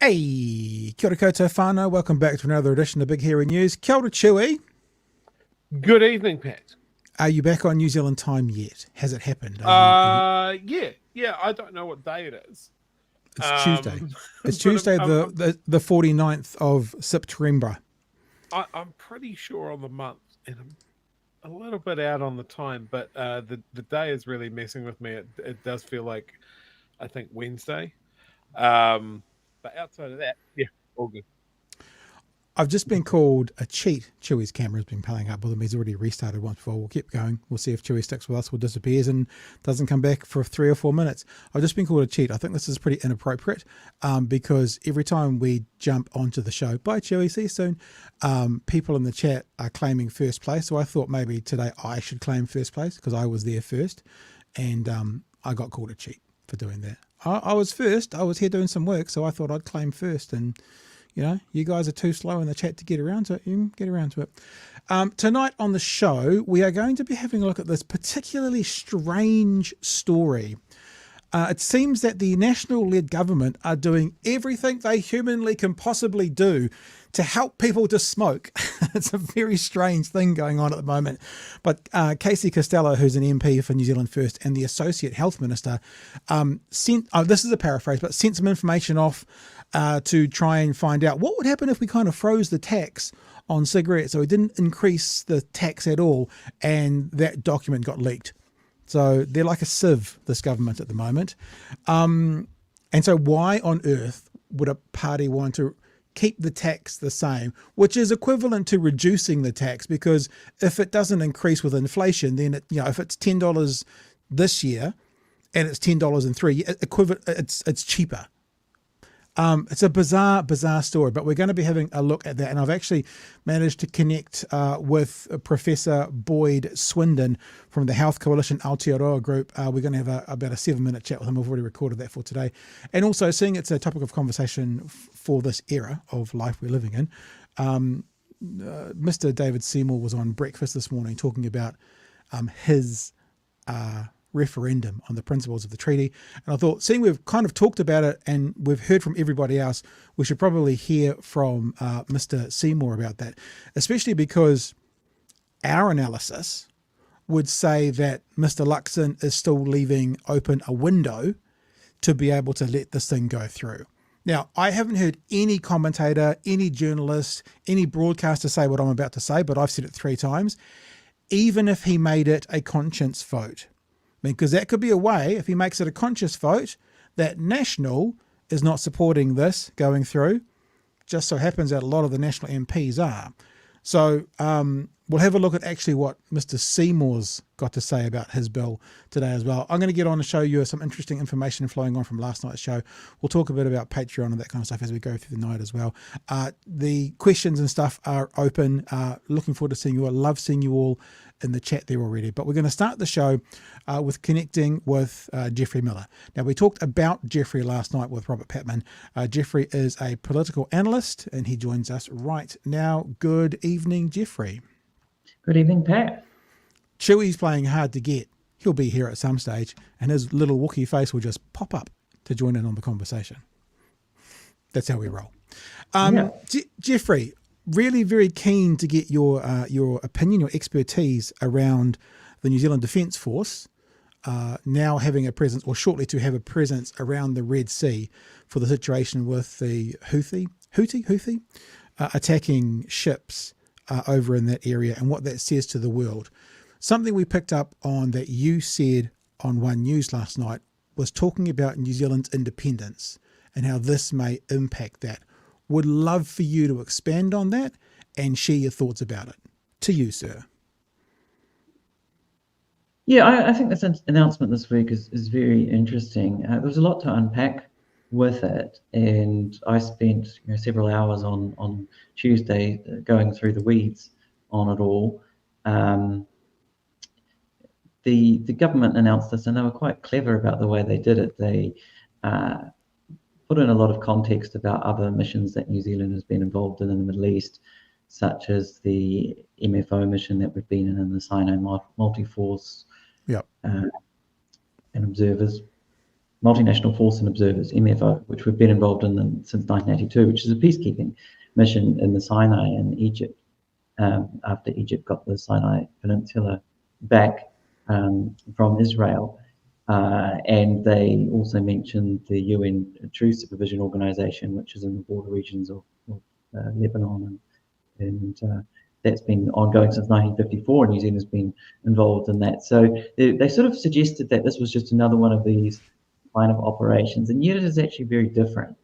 Hey, kia ora koutou whānau. Welcome back to another edition of Big Hairy News. Kia ora, Chewy. Good evening, Pat. Are you back on New Zealand time yet? Has it happened? Yeah. I don't know what day it is. It's Tuesday. It's Tuesday, the 49th of September. I'm pretty sure on the month, and I'm a little bit out on the time, but the day is really messing with me. It does feel like, I think, Wednesday. But outside of that, yeah, all good. I've just been called a cheat. Chewy's camera's been playing up with him. He's already restarted once before. We'll keep going. We'll see if Chewy sticks with us or disappears and doesn't come back for 3 or 4 minutes. I've just been called a cheat. I think this is pretty inappropriate because every time we jump onto the show, bye Chewy, see you soon, people in the chat are claiming first place. So I thought maybe today I should claim first place because I was there first, and I got called a cheat for doing that. I was first. I was here doing some work, so I thought I'd claim first. And, you know, you guys are too slow in the chat to get around to it. You can get around to it. Tonight on the show, we are going to be having a look at this particularly strange story. It seems that the national-led government are doing everything they humanly can possibly do to help people to smoke. It's a very strange thing going on at the moment. But Casey Costello, who's an MP for New Zealand First and the Associate Health Minister, sent, this is a paraphrase, but sent some information off to try and find out what would happen if we kind of froze the tax on cigarettes. So we didn't increase the tax at all, and that document got leaked. So they're like a sieve, this government at the moment. And so why on earth would a party want to keep the tax the same, which is equivalent to reducing the tax? Because if it doesn't increase with inflation, then it, you know, if it's $10 this year and it's $10 in 3 years, it's cheaper. It's a bizarre story, but we're going to be having a look at that. And I've actually managed to connect with Professor Boyd Swindon from the Health Coalition Aotearoa group. We're going to have about a 7-minute chat with him. I've already recorded that for today. And also, seeing it's a topic of conversation for this era of life we're living in, Mr. David Seymour was on breakfast this morning talking about his referendum on the principles of the treaty. And I thought, seeing we've kind of talked about it and we've heard from everybody else, we should probably hear from Mr. Seymour about that, especially because our analysis would say that Mr. Luxon is still leaving open a window to be able to let this thing go through. Now, I haven't heard any commentator, any journalist, any broadcaster say what I'm about to say, but I've said it 3 times. Even if he made it a conscience vote, because that could be a way, if he makes it a conscious vote, that National is not supporting this going through. Just so happens that a lot of the National MPs are. So we'll have a look at actually what Mr. Seymour's got to say about his bill today as well. I'm going to get on to show you some interesting information flowing on from last night's show. We'll talk a bit about Patreon and that kind of stuff as we go through the night as well. The questions and stuff are open. Looking forward to seeing you all. Love seeing you all in the chat there already. But we're going to start the show with connecting with Geoffrey Miller. Now, we talked about Geoffrey last night with Robert Patman. Geoffrey is a political analyst and he joins us right now. Good evening, Geoffrey. Good evening, Pat. Chewy's playing hard to get. He'll be here at some stage and his little Wookiee face will just pop up to join in on the conversation. That's how we roll. Geoffrey, really very keen to get your opinion, your expertise around the New Zealand Defence Force now having a presence, or shortly to have a presence around the Red Sea for the situation with the Houthi attacking ships over in that area and what that says to the world. Something we picked up on that you said on One News last night was talking about New Zealand's independence and how this may impact that. Would love for you to expand on that and share your thoughts about it. To you, sir. Yeah, I think this announcement this week is very interesting. There was a lot to unpack with it, and I spent several hours on Tuesday going through the weeds on it all. The government announced this, and they were quite clever about the way they did it. They put in a lot of context about other missions that New Zealand has been involved in the Middle East, such as the MFO mission that we've been in the Sinai Multi-Force and Observers, Multinational Force and Observers, MFO, which we've been involved in since 1982, which is a peacekeeping mission in the Sinai in Egypt, after Egypt got the Sinai Peninsula back from Israel. And they also mentioned the UN Truth Supervision Organization, which is in the border regions of Lebanon, and that's been ongoing since 1954. New Zealand's been involved in that. So they sort of suggested that this was just another one of these kind of operations, and yet it is actually very different.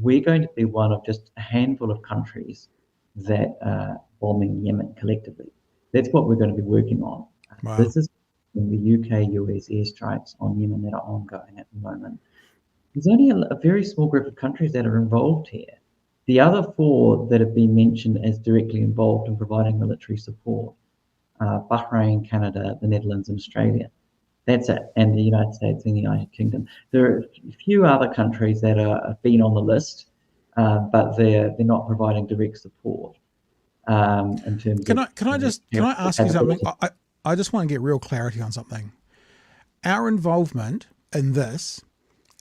We're going to be one of just a handful of countries that are bombing Yemen collectively. That's what we're going to be working on. Wow. This is in the UK-US airstrikes on Yemen that are ongoing at the moment. There's only a very small group of countries that are involved here. The other four that have been mentioned as directly involved in providing military support are Bahrain, Canada, the Netherlands, and Australia. That's it, and the United States and the United Kingdom. There are a few other countries that have been on the list, but they're not providing direct support in terms Can of. Can I ask you something? I just want to get real clarity on something. Our involvement in this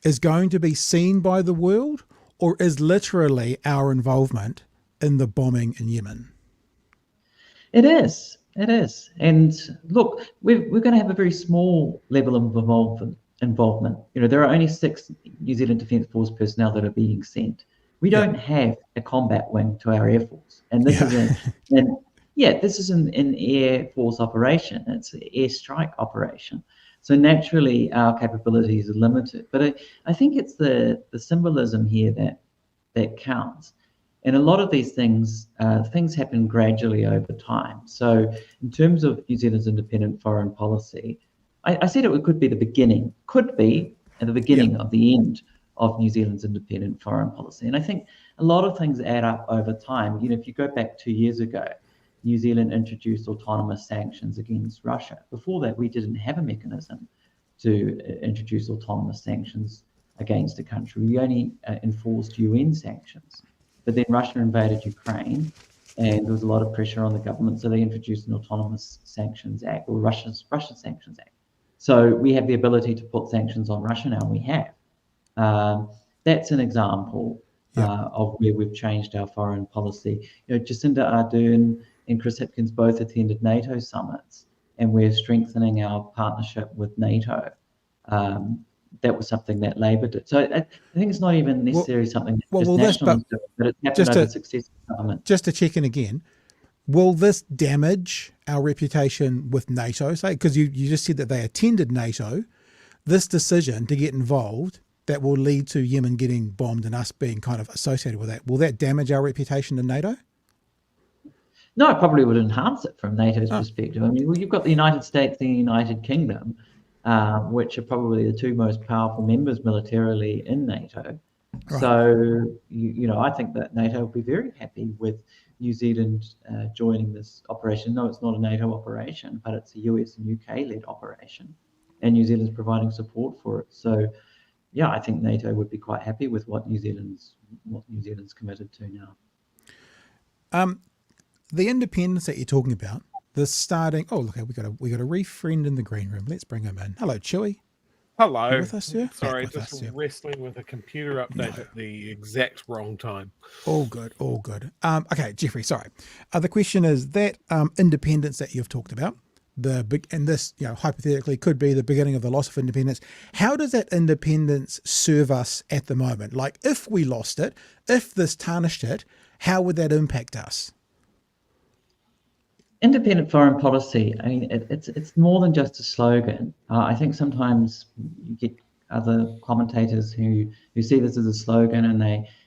is going to be seen by the world, or is literally our involvement in the bombing in Yemen? It is. And look, we're going to have a very small level of involvement. There are only 6 New Zealand Defence Force personnel that are being sent. We don't have a combat wing to our Air Force. And this is an Air Force operation. It's an airstrike operation. So naturally, our capabilities are limited. But I think it's the symbolism here that counts. And a lot of these things happen gradually over time. So in terms of New Zealand's independent foreign policy, I said it could be the beginning, of the end of New Zealand's independent foreign policy. And I think a lot of things add up over time. If you go back 2 years ago, New Zealand introduced autonomous sanctions against Russia. Before that, we didn't have a mechanism to introduce autonomous sanctions against a country. We only enforced UN sanctions. But then Russia invaded Ukraine, and there was a lot of pressure on the government, so they introduced an autonomous sanctions act, or Russian sanctions act. So we have the ability to put sanctions on Russia now, and we have. That's an example of where we've changed our foreign policy. Jacinda Ardern and Chris Hipkins both attended NATO summits, and we're strengthening our partnership with NATO. That was something that Labor did. So I think it's not even necessarily something that nationals do, but it's happened under successive government. Just to check in again, will this damage our reputation with NATO? Because you just said that they attended NATO. This decision to get involved that will lead to Yemen getting bombed and us being kind of associated with that, will that damage our reputation in NATO? No, it probably would enhance it from NATO's perspective. I mean, you've got the United States and the United Kingdom, which are probably the 2 most powerful members militarily in NATO. Right. So, I think that NATO will be very happy with New Zealand joining this operation. No, it's not a NATO operation, but it's a US and UK-led operation, and New Zealand's providing support for it. So, yeah, I think NATO would be quite happy with what New Zealand's committed to now. The independence that you're talking about, the starting. Oh, look, we got a friend in the green room. Let's bring him in. Hello, Chewy. Hello. With us, sir? Sorry, just wrestling with a computer update at the exact wrong time. All good. Okay, Geoffrey. Sorry. The question is that independence that you've talked about, and this, hypothetically could be the beginning of the loss of independence. How does that independence serve us at the moment? Like, if we lost it, if this tarnished it, how would that impact us? Independent foreign policy, I mean, it's more than just a slogan. I think sometimes you get other commentators who see this as a slogan, and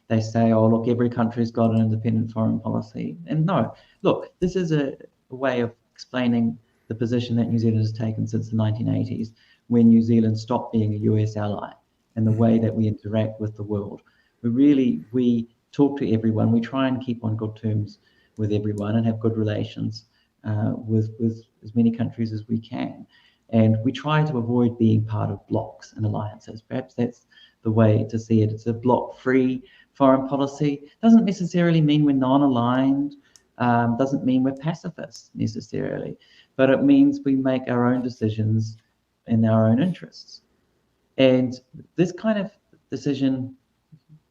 they say, oh, look, every country's got an independent foreign policy. And no, look, this is a way of explaining the position that New Zealand has taken since the 1980s, when New Zealand stopped being a US ally, and the way that we interact with the world. We talk to everyone. We try and keep on good terms with everyone and have good relations with as many countries as we can. And we try to avoid being part of blocs and alliances. Perhaps that's the way to see it. It's a bloc-free foreign policy. Doesn't necessarily mean we're non-aligned, doesn't mean we're pacifists necessarily, but it means we make our own decisions in our own interests. And this kind of decision,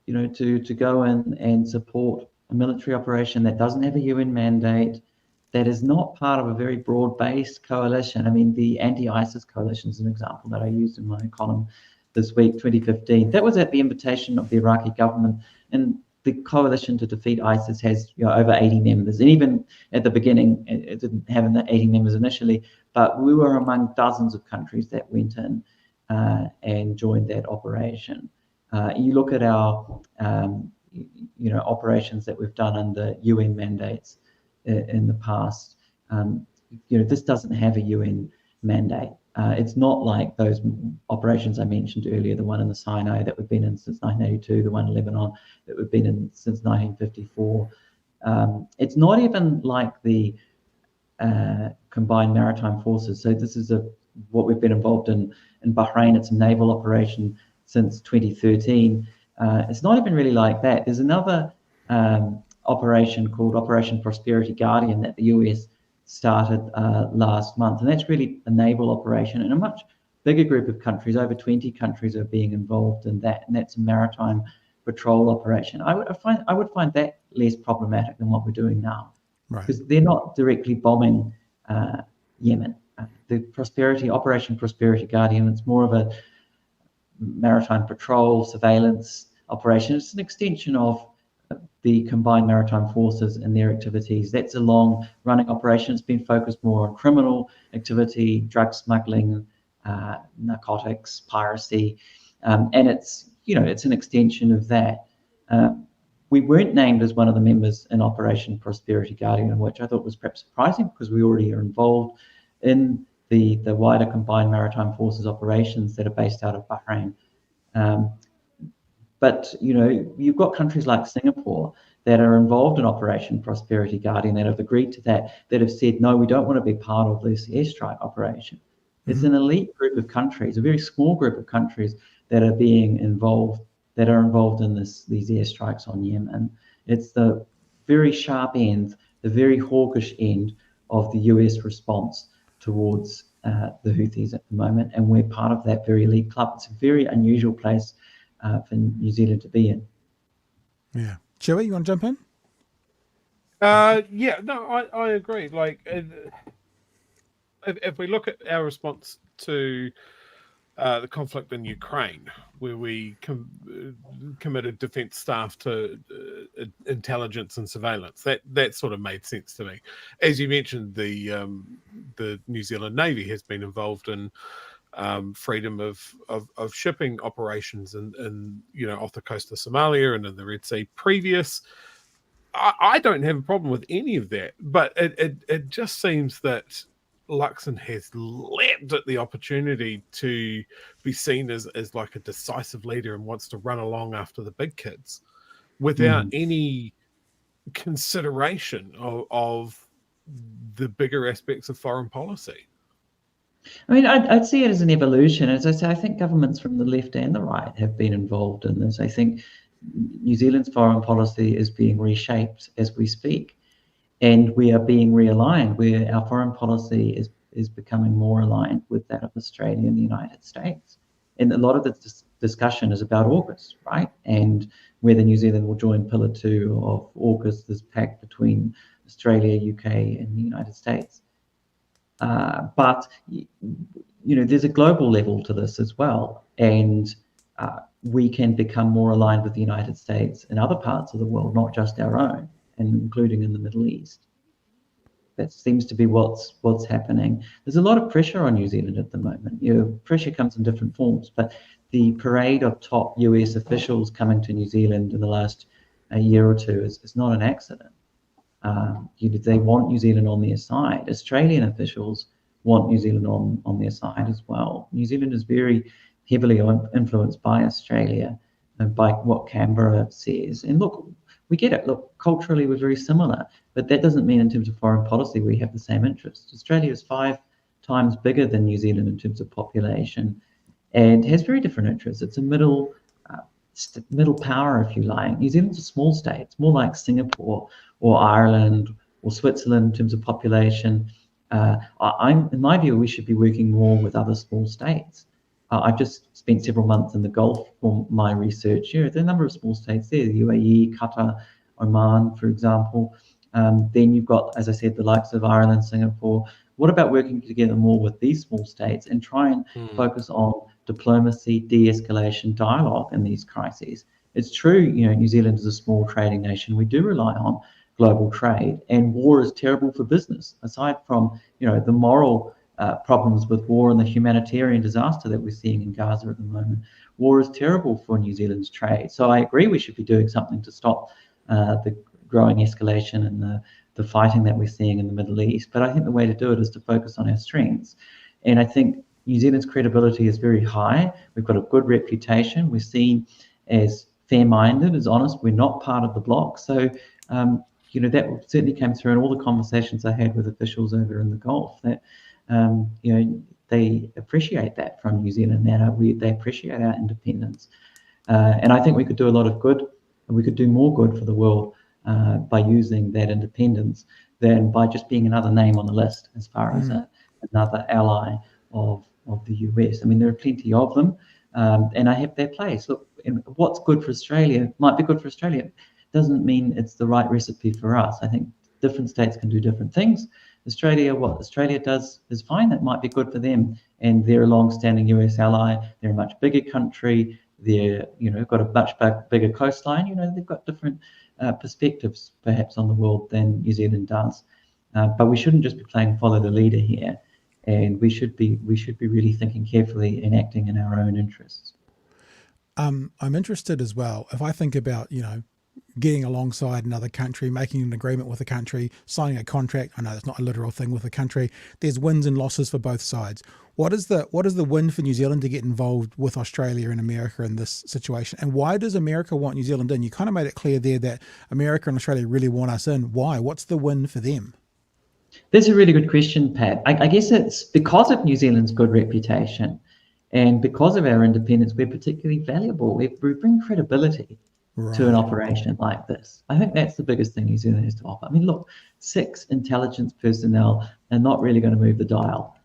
to go in and support a military operation that doesn't have a UN mandate, that is not part of a very broad-based coalition. I mean, the anti-ISIS coalition is an example that I used in my column this week, 2015. That was at the invitation of the Iraqi government, and the coalition to defeat ISIS has over 80 members. And even at the beginning, it didn't have 80 members initially, but we were among dozens of countries that went in and joined that operation. You look at our, operations that we've done under UN mandates in the past. This doesn't have a UN mandate. It's not like those operations I mentioned earlier, the one in the Sinai that we've been in since 1982, the one in Lebanon that we've been in since 1954. It's not even like the combined maritime forces. So this is what we've been involved in Bahrain. It's a naval operation since 2013. It's not even really like that. There's another operation called Operation Prosperity Guardian that the US started last month, and that's really a naval operation, and a much bigger group of countries, over 20 countries are being involved in that, and that's a maritime patrol operation. I would find that less problematic than what we're doing now, because they're not directly bombing Yemen. The Operation Prosperity Guardian, it's more of a maritime patrol surveillance operation. It's an extension of the combined maritime forces and their activities. That's a long-running operation. It's been focused more on criminal activity, drug smuggling, narcotics, piracy, and it's an extension of that. We weren't named as one of the members in Operation Prosperity Guardian, which I thought was perhaps surprising, because we already are involved in the wider combined maritime forces operations that are based out of Bahrain. But you've got countries like Singapore that are involved in Operation Prosperity Guardian, that have agreed to that have said, no, we don't want to be part of this airstrike operation. Mm-hmm. It's an elite group of countries, a very small group of countries that are involved in these airstrikes on Yemen. It's the very sharp end, the very hawkish end of the US response towards the Houthis at the moment, and we're part of that very elite club. It's a very unusual place for New Zealand to be in. Yeah. Chewie, you want to jump in? I agree. Like, if we look at our response to the conflict in Ukraine, where we committed defence staff to intelligence and surveillance, that sort of made sense to me. As you mentioned, the New Zealand Navy has been involved in freedom of shipping operations and off the coast of Somalia and in the Red Sea previous. I don't have a problem with any of that, but it just seems that Luxon has leapt at the opportunity to be seen as like a decisive leader and wants to run along after the big kids without any consideration of the bigger aspects of foreign policy. I mean, I'd see it as an evolution. As I say, I think governments from the left and the right have been involved in this. I think New Zealand's foreign policy is being reshaped as we speak, and we are being realigned, where our foreign policy is becoming more aligned with that of Australia and the United States. And a lot of the discussion is about AUKUS, right? And whether New Zealand will join Pillar 2 of AUKUS, this pact between Australia, UK, and the United States. But there's a global level to this as well, and we can become more aligned with the United States in other parts of the world, not just our own, and including in the Middle East. That seems to be what's happening. There's a lot of pressure on New Zealand at the moment. Pressure comes in different forms, but the parade of top US officials coming to New Zealand in the last year or two is not an accident. They want New Zealand on their side. Australian officials want New Zealand on their side as well. New Zealand is very heavily influenced by Australia and by what Canberra says. And look, we get it. Look, culturally, we're very similar, but that doesn't mean in terms of foreign policy we have the same interests. Australia is 5 times bigger than New Zealand in terms of population and has very different interests. It's a middle power, if you like. New Zealand's a small state. It's more like Singapore or Ireland or Switzerland in terms of population. In my view, we should be working more with other small states. I've just spent several months in the Gulf for my research. There are a number of small states there, the UAE, Qatar, Oman, for example. Then you've got, as I said, the likes of Ireland, Singapore. What about working together more with these small states and try and focus on diplomacy, de-escalation, dialogue in these crises? It's true, New Zealand is a small trading nation. We do rely on global trade, and war is terrible for business. Aside from, the moral problems with war and the humanitarian disaster that we're seeing in Gaza at the moment, war is terrible for New Zealand's trade. So I agree we should be doing something to stop the growing escalation and the fighting that we're seeing in the Middle East. But I think the way to do it is to focus on our strengths. And I think New Zealand's credibility is very high. We've got a good reputation. We're seen as fair-minded, as honest. We're not part of the bloc. So, that certainly came through in all the conversations I had with officials over in the Gulf, that, they appreciate that from New Zealand now. They appreciate our independence. And I think we could do a lot of good, and we could do more good for the world by using that independence than by just being another name on the list as far as another ally of the US. I mean, there are plenty of them, and I have their place. Look, and what's good for Australia might be good for Australia. Doesn't mean it's the right recipe for us. I think different states can do different things. What Australia does is fine. That might be good for them, and they're a long-standing US ally. They're a much bigger country. They're got a much bigger coastline. They've got different perspectives perhaps on the world than New Zealand does. But we shouldn't just be playing follow the leader here, and we should be really thinking carefully and acting in our own interests. I'm interested as well. If I think about getting alongside another country, making an agreement with a country, signing a contract. I know that's not a literal thing with a country. There's wins and losses for both sides. What is the win for New Zealand to get involved with Australia and America in this situation? And why does America want New Zealand in? You kind of made it clear there that America and Australia really want us in. Why? What's the win for them? That's a really good question, Pat. I guess it's because of New Zealand's good reputation and because of our independence, we're particularly valuable. We bring credibility to an operation like this. I think that's the biggest thing New Zealand has to offer. I mean, look, 6 intelligence personnel are not really going to move the dial.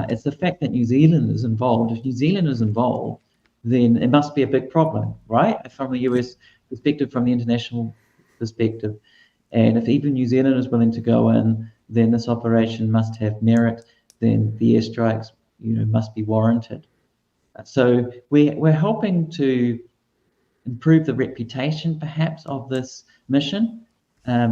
It's the fact that New Zealand is involved. If New Zealand is involved, then it must be a big problem, right? From the US perspective, from the international perspective. And if even New Zealand is willing to go in, then this operation must have merit, then the airstrikes, must be warranted. So we're helping to improve the reputation, perhaps, of this mission,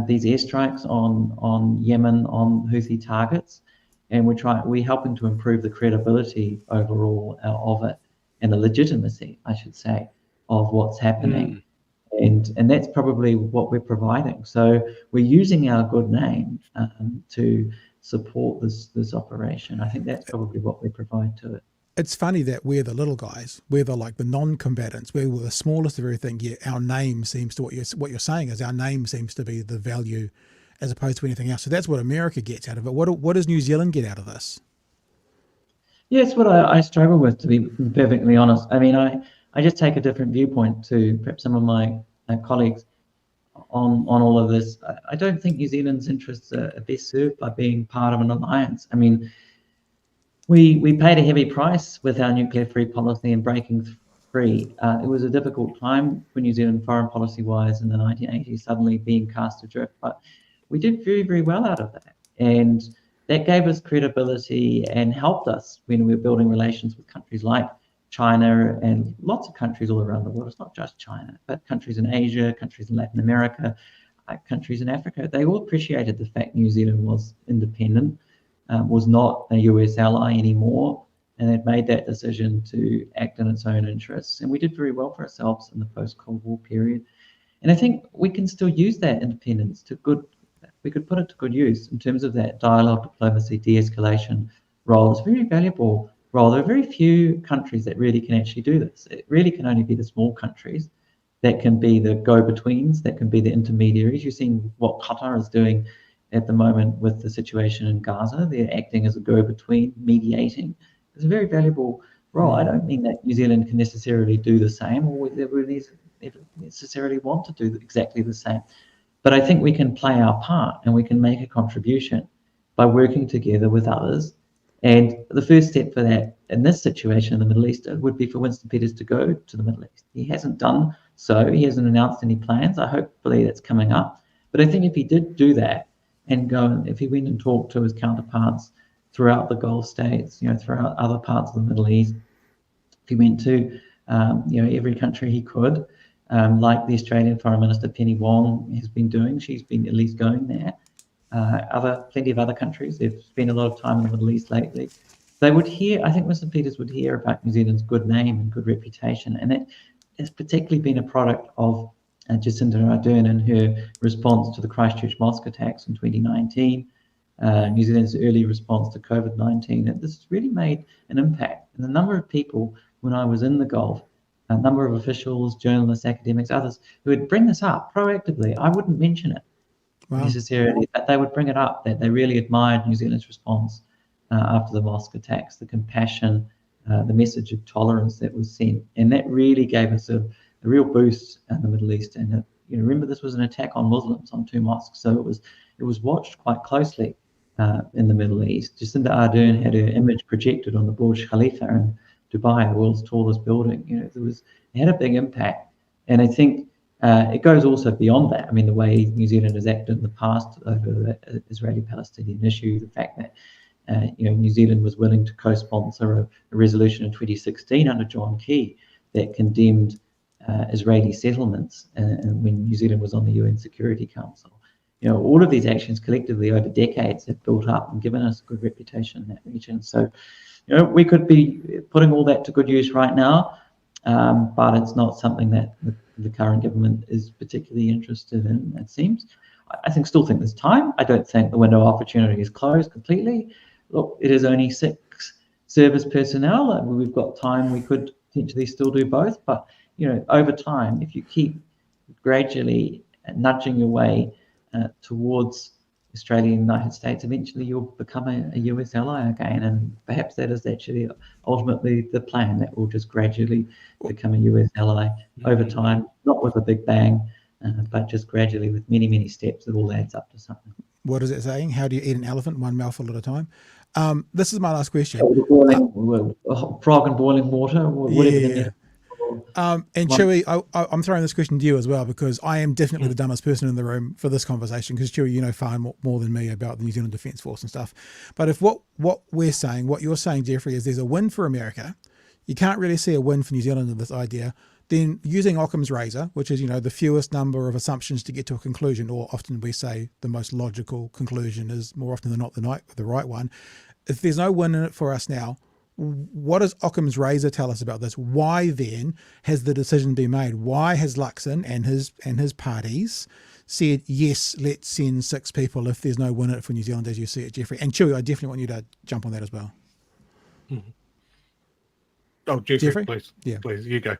these airstrikes on Yemen, on Houthi targets, and we're helping to improve the credibility overall of it and the legitimacy, I should say, of what's happening. And that's probably what we're providing. So we're using our good name to support this operation. I think that's probably what we provide to it. It's funny that we're the little guys, we're the non-combatants, we're the smallest of everything. Yet our name seems to what you're saying is our name seems to be the value as opposed to anything else. So that's what America gets out of it. What does New Zealand get out of this? Yeah, it's what I struggle with, to be perfectly honest. I mean, I just take a different viewpoint to perhaps some of my colleagues on all of this. I don't think New Zealand's interests are best served by being part of an alliance. I mean, we paid a heavy price with our nuclear-free policy and breaking free. It was a difficult time for New Zealand foreign policy-wise in the 1980s, suddenly being cast adrift, but we did very, very well out of that. And that gave us credibility and helped us when we were building relations with countries like China and lots of countries all around the world. It's not just China, but countries in Asia, countries in Latin America, countries in Africa. They all appreciated the fact New Zealand was independent, was not a US ally anymore, and had made that decision to act in its own interests. And we did very well for ourselves in the post-Cold War period. And I think we can still use that independence we could put it to good use in terms of that dialogue, diplomacy, de-escalation, role. It's a very valuable role. There are very few countries that really can actually do this. It really can only be the small countries that can be the go-betweens, that can be the intermediaries. You're seeing what Qatar is doing at the moment with the situation in Gaza. They're acting as a go-between, mediating. It's a very valuable role. I don't mean that New Zealand can necessarily do the same, or that we necessarily want to do exactly the same. But I think we can play our part and we can make a contribution by working together with others. And the first step for that in this situation in the Middle East would be for Winston Peters to go to the Middle East. He hasn't done so. He hasn't announced any plans. Hopefully that's coming up. But I think if he did do that and go, and if he went and talked to his counterparts throughout the Gulf states, throughout other parts of the Middle East, if he went to, every country he could, like the Australian Foreign Minister Penny Wong has been doing. She's been at least going there. Plenty of other countries. They've spent a lot of time in the Middle East lately. They would hear, I think Winston Peters would hear about New Zealand's good name and good reputation. And it has particularly been a product of Jacinda Ardern and her response to the Christchurch mosque attacks in 2019, New Zealand's early response to COVID-19. And this has really made an impact. And the number of people, when I was in the Gulf, a number of officials, journalists, academics, others, who would bring this up proactively. I wouldn't mention it necessarily, but they would bring it up, that they really admired New Zealand's response after the mosque attacks, the compassion, the message of tolerance that was sent. And that really gave us a real boost in the Middle East. And remember, this was an attack on Muslims, on 2 mosques, so it was watched quite closely in the Middle East. Jacinda Ardern had her image projected on the Burj Khalifa in Dubai, the world's tallest building. It had a big impact. And I think it goes also beyond that. I mean, the way New Zealand has acted in the past over the Israeli-Palestinian issue, the fact that New Zealand was willing to co-sponsor a resolution in 2016 under John Key that condemned Israeli settlements when New Zealand was on the UN Security Council. All of these actions collectively over decades have built up and given us a good reputation in that region. So, we could be putting all that to good use right now, but it's not something that the current government is particularly interested in, it seems. Still think there's time. I don't think the window of opportunity is closed completely. Look, it is only 6 service personnel. We've got time. We could potentially still do both. But, over time, if you keep gradually nudging your way towards Australia and the United States, eventually you'll become a US ally again. And perhaps that is actually ultimately the plan, that we'll just gradually become a US ally over time, not with a big bang, but just gradually with many, many steps that all adds up to something. What is it saying? How do you eat an elephant? One mouthful at a time. This is my last question. Frog in boiling water, or whatever. And Chewy, I'm throwing this question to you as well, because I am definitely the dumbest person in the room for this conversation, because Chewy, you know far more than me about the New Zealand Defence Force and stuff. But if what we're saying, what you're saying, Geoffrey, is there's a win for America, you can't really see a win for New Zealand in this idea, then using Occam's razor, which is, the fewest number of assumptions to get to a conclusion, or often we say the most logical conclusion is more often than not the right one. If there's no win in it for us now, what does Occam's razor tell us about this? Why then has the decision been made? Why has Luxon and his parties said, yes, let's send 6 people if there's no win in it for New Zealand, as you see it, Geoffrey? And Chewy, I definitely want you to jump on that as well. Mm-hmm. Oh, Geoffrey, please, you go.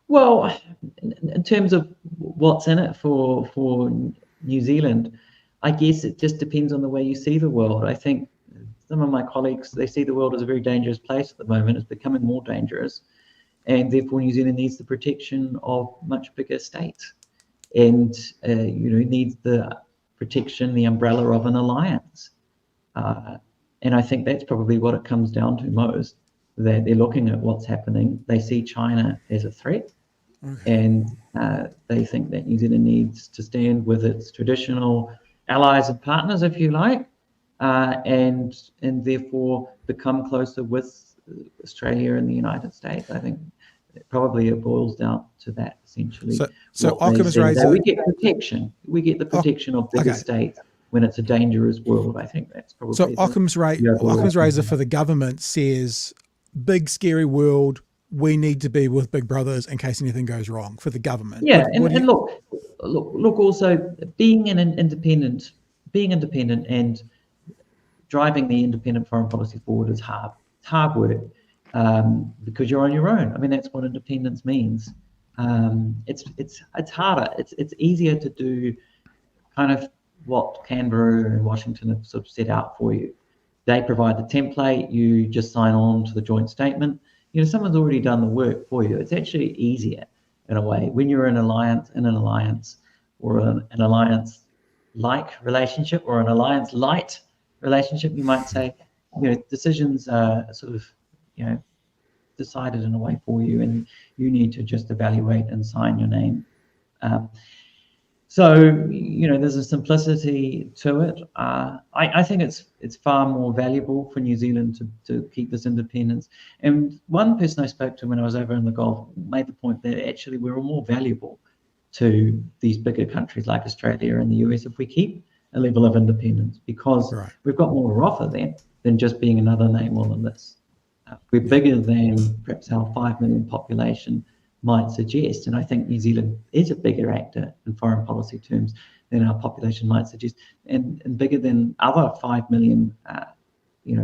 Well, in terms of what's in it for New Zealand, I guess it just depends on the way you see the world. I think some of my colleagues, they see the world as a very dangerous place at the moment. It's becoming more dangerous. And therefore, New Zealand needs the protection of much bigger states, and needs the protection, the umbrella of an alliance. And I think that's probably what it comes down to most, that they're looking at what's happening. They see China as a threat, and they think that New Zealand needs to stand with its traditional allies and partners, if you like, and therefore become closer with Australia and the United States. I think probably it boils down to that, essentially. So Occam's razor, we get protection. We get the protection of bigger states when it's a dangerous world. I think that's probably so. Occam's razor for the government says, "Big scary world. We need to be with big brothers in case anything goes wrong." For the government, and look. Also, being independent and driving the independent foreign policy forward is hard. It's hard work because you're on your own. I mean, that's what independence means. It's harder. It's easier to do kind of what Canberra and Washington have sort of set out for you. They provide the template. You just sign on to the joint statement. Someone's already done the work for you. It's actually easier in a way when you're in an alliance, or an alliance-like relationship, or an alliance-light relationship, you might say. Decisions are sort of, decided in a way for you, and you need to just evaluate and sign your name. So there's a simplicity to it. I think it's far more valuable for New Zealand to keep this independence. And one person I spoke to when I was over in the Gulf made the point that actually we're more valuable to these bigger countries like Australia and the US if we keep a level of independence, because we've got more to offer them than just being another name on the list. We're bigger than perhaps our 5 million population might suggest, and I think New Zealand is a bigger actor in foreign policy terms than our population might suggest, and bigger than other 5 million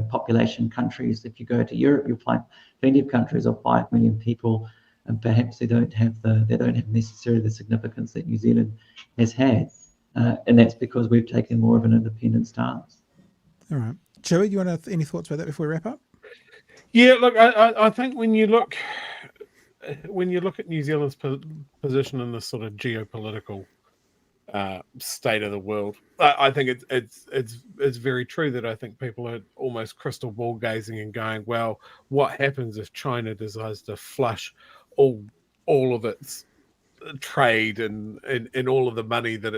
population countries. If you go to Europe, you'll find plenty of countries of 5 million people, and perhaps they don't have necessarily the significance that New Zealand has had, and that's because we've taken more of an independent stance. All right, Chewie, do you want to have any thoughts about that before we wrap up? Yeah, look, I think when you look at New Zealand's position in this sort of geopolitical state of the world, I think it's very true that I think people are almost crystal ball gazing and going, well, what happens if China decides to flush all of its trade and all of the money that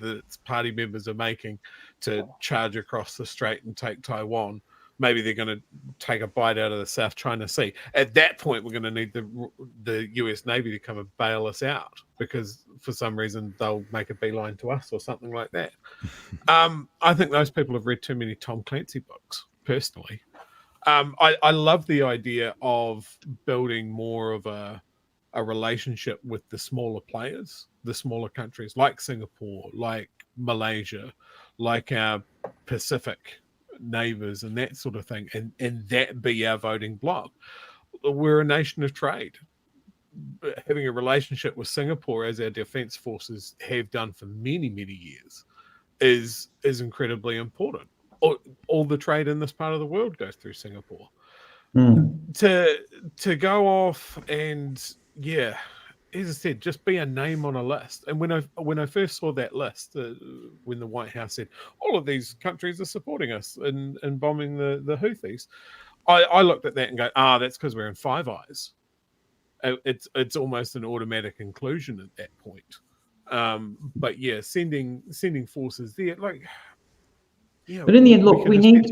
its party members are making to charge across the strait and take Taiwan? Maybe they're going to take a bite out of the South China Sea. At that point, we're going to need the US Navy to come and bail us out, because for some reason they'll make a beeline to us or something like that. I think those people have read too many Tom Clancy books, personally. I love the idea of building more of a relationship with the smaller players, the smaller countries like Singapore, like Malaysia, like our Pacific neighbors and that sort of thing, and that be our voting bloc. We're a nation of trade. Having a relationship with Singapore, as our defense forces have done for many years, is incredibly important. All the trade in this part of the world goes through Singapore. To go off and as I said, just be a name on a list. And when I first saw that list, when the White House said all of these countries are supporting us in bombing the Houthis, I looked at that and go, that's because we're in Five Eyes. It's almost an automatic inclusion at that point. But yeah, sending forces there, like. Yeah, but in the end, look, we need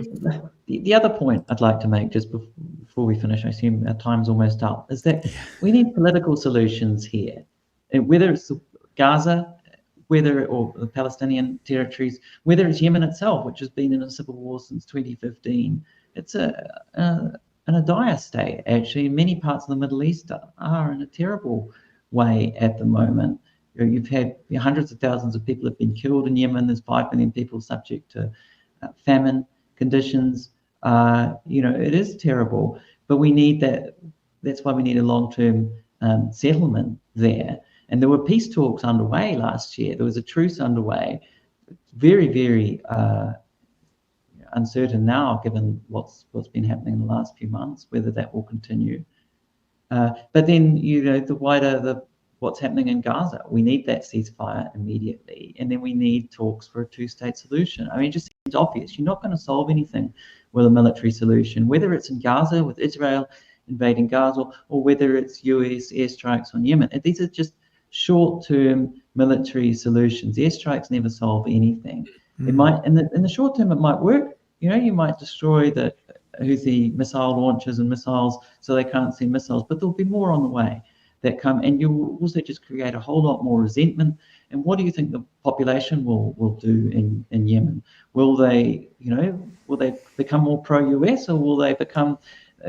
the other point I'd like to make just before we finish. I assume our time's almost up. Is that we need political solutions here, and whether it's Gaza, or the Palestinian territories, whether it's Yemen itself, which has been in a civil war since 2015. It's in a dire state, actually. Many parts of the Middle East are in a terrible way at the moment. You've had hundreds of thousands of people have been killed in Yemen. There's 5 million people subject to famine conditions. It is terrible, but we need that. That's why we need a long-term settlement there. And there were peace talks underway last year. There was a truce underway. Very, very uncertain now, given what's been happening in the last few months, whether that will continue. But then, the wider what's happening in Gaza. We need that ceasefire immediately. And then we need talks for a two-state solution. I mean, it just seems obvious. You're not going to solve anything with a military solution, whether it's in Gaza with Israel invading Gaza, or whether it's US airstrikes on Yemen. These are just short-term military solutions. Airstrikes never solve anything. It might, in the short term, it might work. You might destroy the Houthi missile launchers and missiles so they can't send missiles, but there'll be more on the way that come, and you'll also just create a whole lot more resentment. And what do you think the population will do in Yemen? Will they become more pro-US, or will they become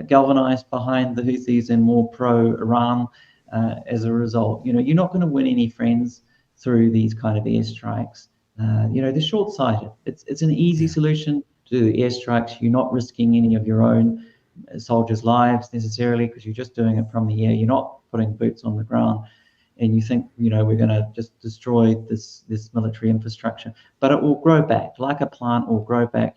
galvanized behind the Houthis and more pro-Iran as a result? You're not going to win any friends through these kind of airstrikes. They're short-sighted. It's an easy solution do the airstrikes, you're not risking any of your own soldiers' lives necessarily, because you're just doing it from the air. You're not putting boots on the ground, and you think, we're going to just destroy this military infrastructure. But it will grow back, like a plant will grow back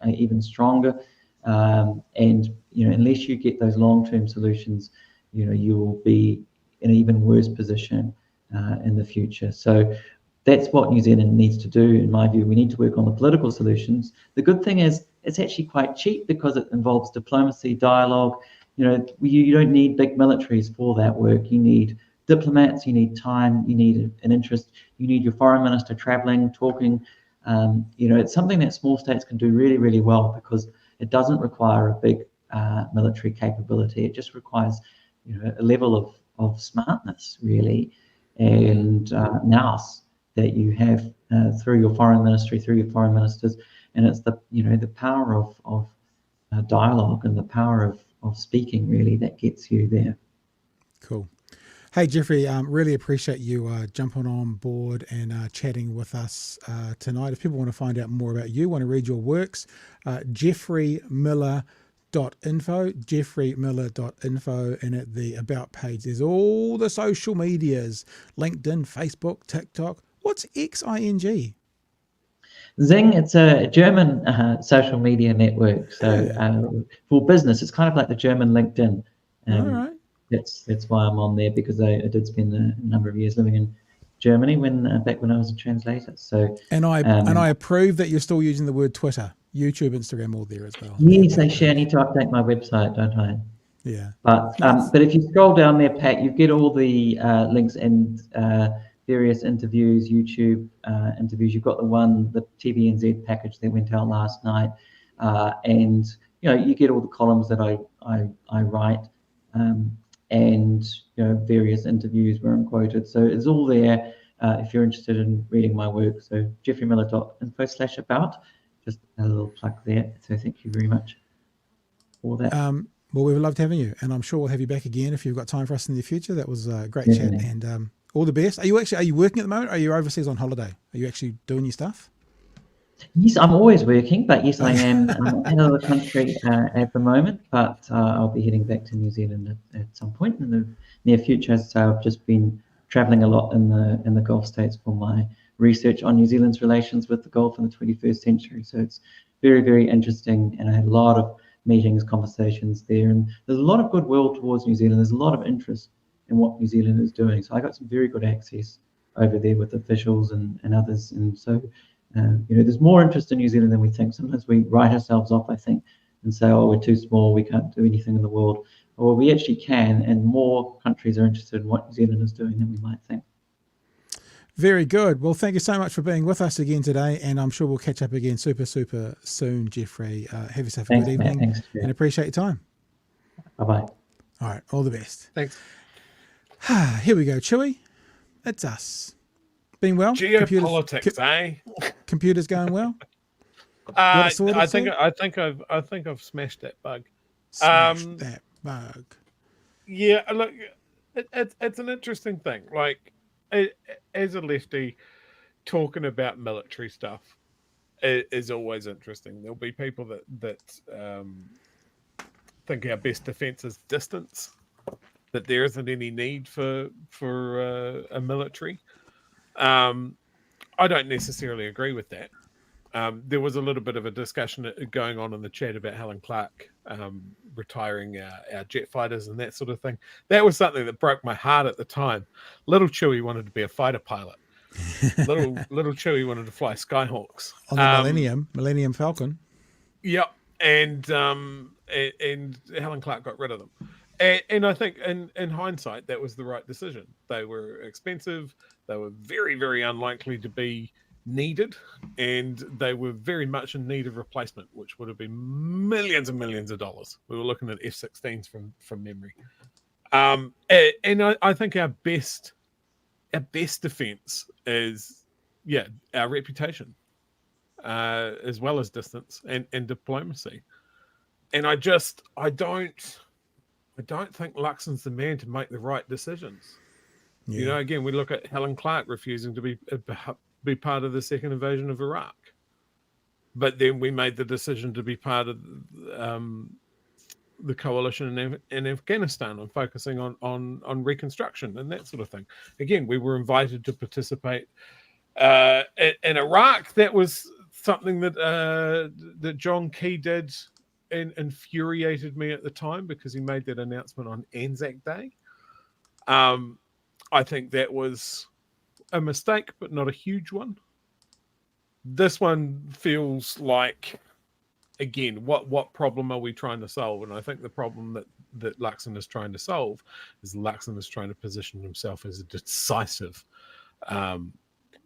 even stronger. And unless you get those long-term solutions, you will be in an even worse position in the future. So that's what New Zealand needs to do, in my view. We need to work on the political solutions. The good thing is it's actually quite cheap because it involves diplomacy, dialogue. You don't need big militaries for that work. You need diplomats, you need time, you need an interest, you need your foreign minister traveling, talking. It's something that small states can do really, really well, because it doesn't require a big military capability. It just requires a level of smartness, really, and nous that you have through your foreign ministry, through your foreign ministers. And it's the power of dialogue and the power of speaking, really, that gets you there. Cool. Hey, Geoffrey, really appreciate you jumping on board and chatting with us tonight. If people want to find out more about you, want to read your works, geoffreymiller.info, geoffreymiller.info, and at the About page, there's all the social medias, LinkedIn, Facebook, TikTok. What's XING? Zing, it's a German social media network. So for business, it's kind of like the German LinkedIn. All right. That's why I'm on there, because I did spend a number of years living in Germany back when I was a translator. So and I approve that you're still using the word Twitter, YouTube, Instagram, all there as well. Yes, I need to update my website, don't I? Yeah. But Nice. but if you scroll down there, Pat, you get all the links and various interviews, YouTube interviews. You've got the TVNZ package that went out last night, and you get all the columns that I write. And various interviews where I'm quoted. So it's all there if you're interested in reading my work. So geoffreymiller.info/about. Just a little plug there. So thank you very much for that. Well, we've loved having you, and I'm sure we'll have you back again if you've got time for us in the future. That was a great chat, and all the best. Are you working at the moment? Or are you overseas on holiday? Are you actually doing your stuff? Yes, I'm always working, but yes, I am out of the country at the moment, but I'll be heading back to New Zealand at some point in the near future. So I've just been traveling a lot in the Gulf states for my research on New Zealand's relations with the Gulf in the 21st century. So it's very, very interesting, and I had a lot of meetings, conversations there, and there's a lot of goodwill towards New Zealand. There's a lot of interest in what New Zealand is doing. So I got some very good access over there with officials and others, and so there's more interest in New Zealand than we think. Sometimes we write ourselves off, I think, and say, oh, we're too small, we can't do anything in the world. Well, we actually can, and more countries are interested in what New Zealand is doing than we might think. Very good. Well, thank you so much for being with us again today, and I'm sure we'll catch up again super, super soon, Geoffrey. Have yourself a good evening, Thanks, and appreciate your time. Bye-bye. All right, all the best. Thanks. Here we go, Chewy. It's us. Been well? Geopolitics, Computers going well? I think I've smashed that bug. Smashed that bug. Yeah, look, it's an interesting thing. Like, as a lefty, talking about military stuff is always interesting. There'll be people that think our best defense is distance, that there isn't any need for a military. I don't necessarily agree with that. There was a little bit of a discussion going on in the chat about Helen Clark retiring our jet fighters and that sort of thing. That was something that broke my heart at the time. Little Chewy wanted to be a fighter pilot. Little Chewy wanted to fly Skyhawks on the Millennium Falcon. Yep, and Helen Clark got rid of them. And I think in hindsight, that was the right decision. They were expensive. They were very, very unlikely to be needed. And they were very much in need of replacement, which would have been millions and millions of dollars. We were looking at F-16s from memory. And I think our best defense is, our reputation, as well as distance and diplomacy. And I don't think Luxon's the man to make the right decisions. Yeah. Again, we look at Helen Clark refusing to be part of the second invasion of Iraq. But then we made the decision to be part of the coalition in Afghanistan and focusing on reconstruction and that sort of thing. Again, we were invited to participate in Iraq. That was something that John Key did and infuriated me at the time because he made that announcement on Anzac Day. I think that was a mistake, but not a huge one. This one feels like, again, what problem are we trying to solve? And I think the problem that Luxon is trying to solve is Luxon is trying to position himself as a decisive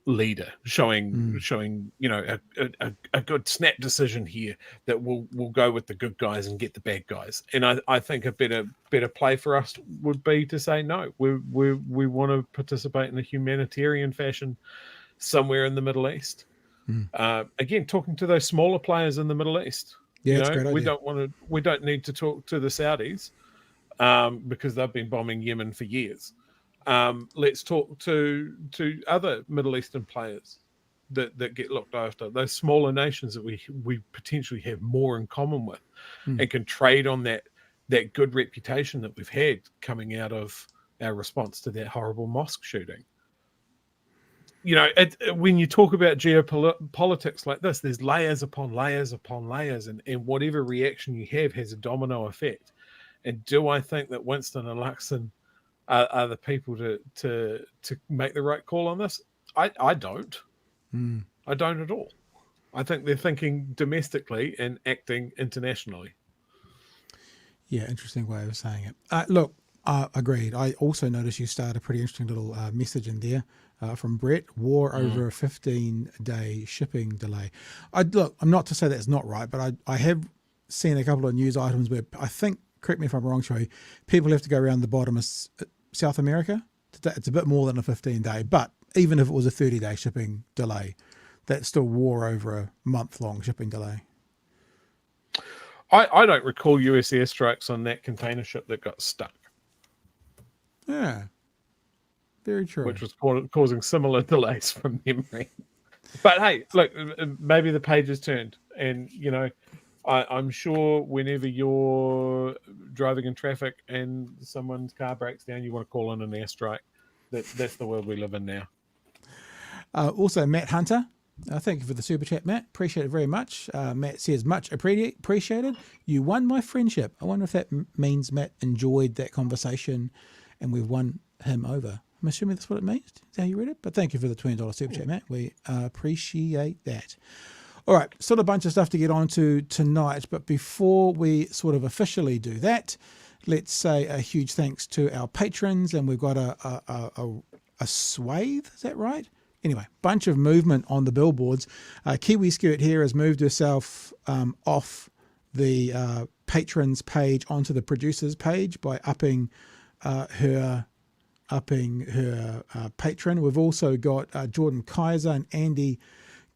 leader, showing a good snap decision here that will go with the good guys and get the bad guys. And I think a better play for us would be to say no. We want to participate in a humanitarian fashion somewhere in the Middle East. Again, talking to those smaller players in the Middle East. Yeah, that's a great idea. We don't need to talk to the Saudis because they've been bombing Yemen for years. Let's talk to other Middle Eastern players that get looked after. Those smaller nations that we potentially have more in common with, and can trade on that good reputation that we've had coming out of our response to that horrible mosque shooting. When you talk about geopolitics like this, there's layers upon layers upon layers, and whatever reaction you have has a domino effect. And do I think that Winston and Luxon are the people to make the right call on this? I don't. I don't at all. I think they're thinking domestically and acting internationally. Yeah, interesting way of saying it. Look, agreed. I also noticed you started a pretty interesting little message in there from Brett. War over a 15-day shipping delay. I'm not to say that's not right, but I have seen a couple of news items where I think, correct me if I'm wrong, Troy, people have to go around the bottom of South America. It's a bit more than a 15-day, but even if it was a 30-day shipping delay, that's still war over a month-long shipping delay. I don't recall US airstrikes on that container ship that got stuck. Yeah, very true. Which was causing similar delays from memory. But hey, look, maybe the page has turned, and I'm sure whenever you're driving in traffic and someone's car breaks down, you want to call in an airstrike. That's the world we live in now. Also, Matt Hunter, thank you for the super chat, Matt. Appreciate it very much. Matt says, much appreciated. You won my friendship. I wonder if that means Matt enjoyed that conversation and we've won him over. I'm assuming that's what it means. Is how you read it? But thank you for the $20 super chat, Matt. We appreciate that. All right, still a bunch of stuff to get on to tonight, but before we sort of officially do that, let's say a huge thanks to our patrons, and we've got a swathe, is that right? Anyway, bunch of movement on the billboards. Kiwi Skirt here has moved herself off the patrons page onto the producers page by upping her patron. We've also got Jordan Kaiser and Andy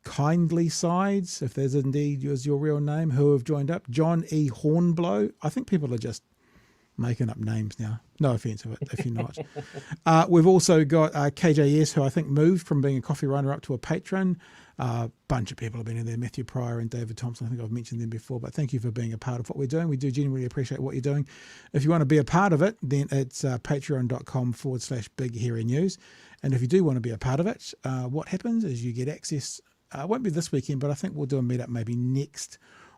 Kindly Sides, if there's indeed your real name, who have joined up. John E. Hornblow. I think people are just making up names now. No offense if you're not. We've also got KJS, who I think moved from being a coffee runner up to a patron. Bunch of people have been in there. Matthew Pryor and David Thompson. I think I've mentioned them before, but thank you for being a part of what we're doing. We do genuinely appreciate what you're doing. If you want to be a part of it, then it's patreon.com/Big Hairy News. And if you do want to be a part of it, what happens is you get access. It won't be this weekend, but I think we'll do a meetup maybe next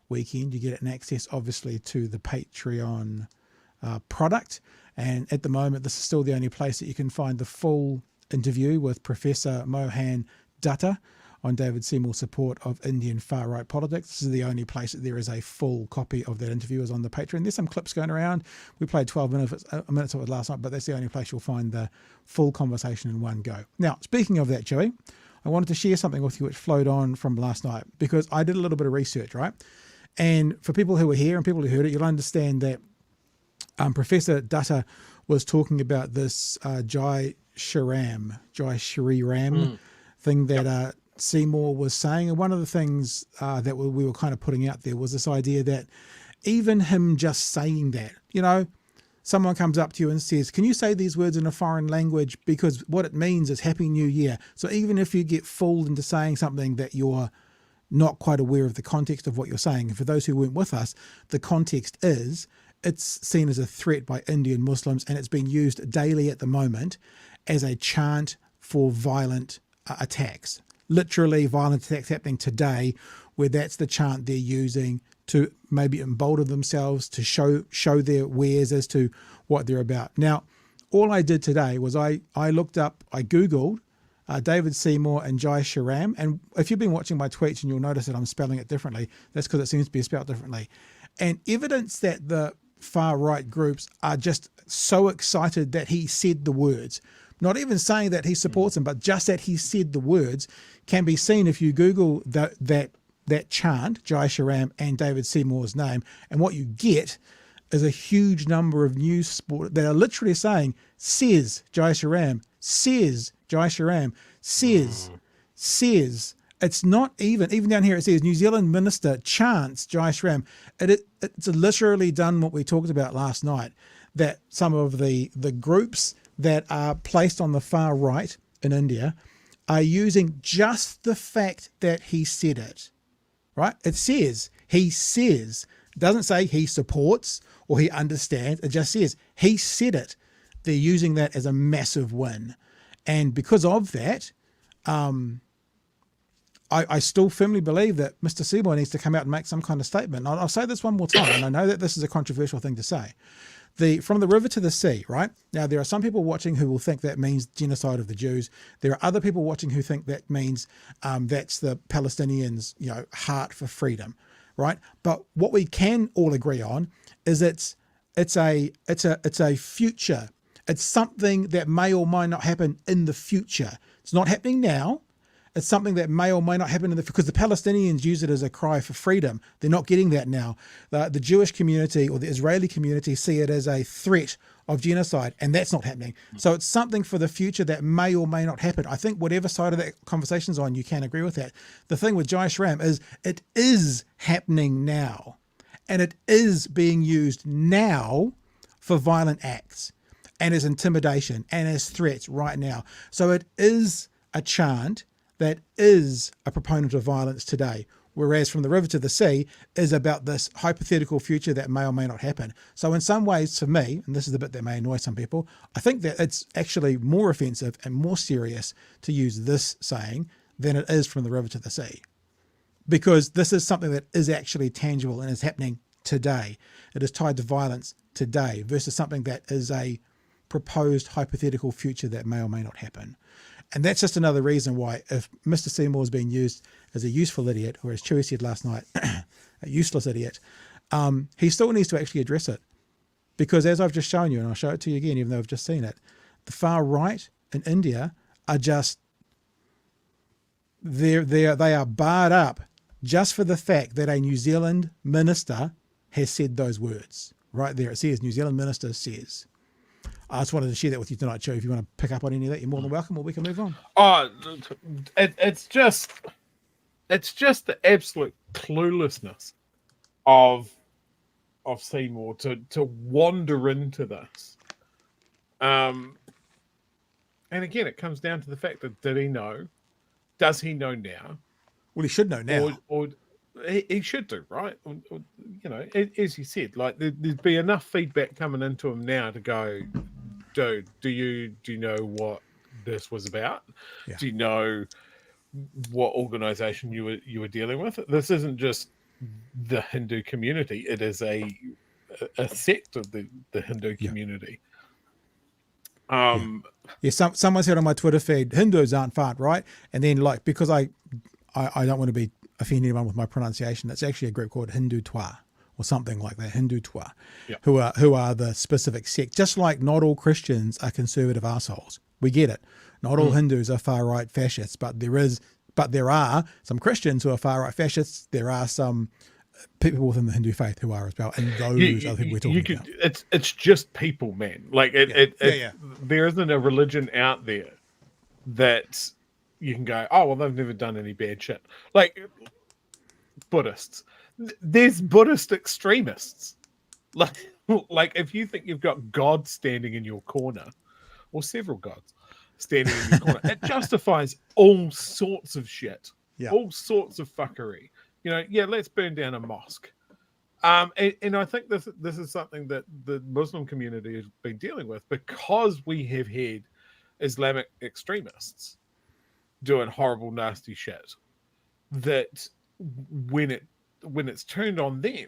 weekend. You get an access, obviously, to the Patreon product. And at the moment, this is still the only place that you can find the full interview with Professor Mohan Dutta on David Seymour's support of Indian far-right politics. This is the only place that there is a full copy of that interview is on the Patreon. There's some clips going around. We played 12 minutes of it last night, but that's the only place you'll find the full conversation in one go. Now, speaking of that, Joey, I wanted to share something with you which flowed on from last night because I did a little bit of research, right? And for people who were here and people who heard it, you'll understand that Professor Dutta was talking about this Jai Shri Ram thing that Seymour was saying. And one of the things that we were kind of putting out there was this idea that even him just saying that, someone comes up to you and says, can you say these words in a foreign language? Because what it means is Happy New Year. So even if you get fooled into saying something that you're not quite aware of the context of what you're saying. And for those who weren't with us, the context is it's seen as a threat by Indian Muslims, and it's being used daily at the moment as a chant for violent attacks. Literally violent attacks happening today, where that's the chant they're using to maybe embolden themselves, to show their wares as to what they're about. Now, all I did today was I Googled David Seymour and Jai Shriram. And if you've been watching my tweets, and you'll notice that I'm spelling it differently, that's because it seems to be spelled differently. And evidence that the far right groups are just so excited that he said the words, not even saying that he supports them, but just that he said the words, can be seen if you Google that chant, Jai Shriram and David Seymour's name. And what you get is a huge number of news sport that are literally saying, says Jai Shriram, says Jai Shriram, says. It's not even down here it says New Zealand minister chants Jai Shriram. It's literally done what we talked about last night, that some of the groups that are placed on the far right in India are using just the fact that he said it, right? It says, he says. It doesn't say he supports or he understands. It just says he said it. They're using that as a massive win. And because of that, I still firmly believe that Mr. Seymour needs to come out and make some kind of statement. I'll say this one more time, and I know that this is a controversial thing to say. From the river to the sea, right? Now, there are some people watching who will think that means genocide of the Jews. There are other people watching who think that means that's the Palestinians' heart for freedom, right? But what we can all agree on is it's a future. It's something that may or may not happen in the future. It's not happening now. It's something that may or may not happen because the Palestinians use it as a cry for freedom. They're not getting that now. The Jewish community or the Israeli community see it as a threat of genocide, and that's not happening. So it's something for the future that may or may not happen. I think whatever side of that conversation's on, you can agree with that. The thing with Jai Shriram is it is happening now, and it is being used now for violent acts and as intimidation and as threats right now. So it is a chant that is a proponent of violence today, whereas From the River to the Sea is about this hypothetical future that may or may not happen. So in some ways, for me, and this is the bit that may annoy some people, I think that it's actually more offensive and more serious to use this saying than it is From the River to the Sea, because this is something that is actually tangible and is happening today. It is tied to violence today versus something that is a proposed hypothetical future that may or may not happen. And that's just another reason why, if Mr. Seymour is being used as a useful idiot, or as Chewie said last night, a useless idiot, he still needs to actually address it. Because as I've just shown you, and I'll show it to you again, even though I've just seen it, the far right in India are just, they are barred up just for the fact that a New Zealand minister has said those words. Right there, it says, New Zealand minister says. I just wanted to share that with you tonight, Joe. If you want to pick up on any of that, you're more than welcome, or we can move on. Oh, it's just the absolute cluelessness of Seymour to wander into this. And again, it comes down to the fact that did he know? Does he know now? Well, he should know now. Or he should do, right? Or, as you said, like there'd be enough feedback coming into him now to go, dude, do you know what this was about? Yeah. Do you know what organization you were dealing with? This isn't just the Hindu community; it is a sect of the Hindu community. Yeah. Someone said on my Twitter feed, Hindus aren't fart, right? And then, like, because I don't want to be offend anyone with my pronunciation, it's actually a group called Hindu Twa or something like that, Hindu Twa, who are the specific sect. Just like not all Christians are conservative assholes. We get it. Not all Hindus are far right fascists, but there are some Christians who are far right fascists. There are some people within the Hindu faith who are as well, and those are the people we're talking about. It's just people, man. Like there isn't a religion out there that you can go, oh, well, they've never done any bad shit. Like Buddhists. There's Buddhist extremists. Like if you think you've got God standing in your corner, or several gods standing in your corner, it justifies all sorts of shit Yeah. all sorts of fuckery. Let's burn down a mosque. And I think this is something that the Muslim community has been dealing with because we have had Islamic extremists doing horrible, nasty shit. That when it's turned on them,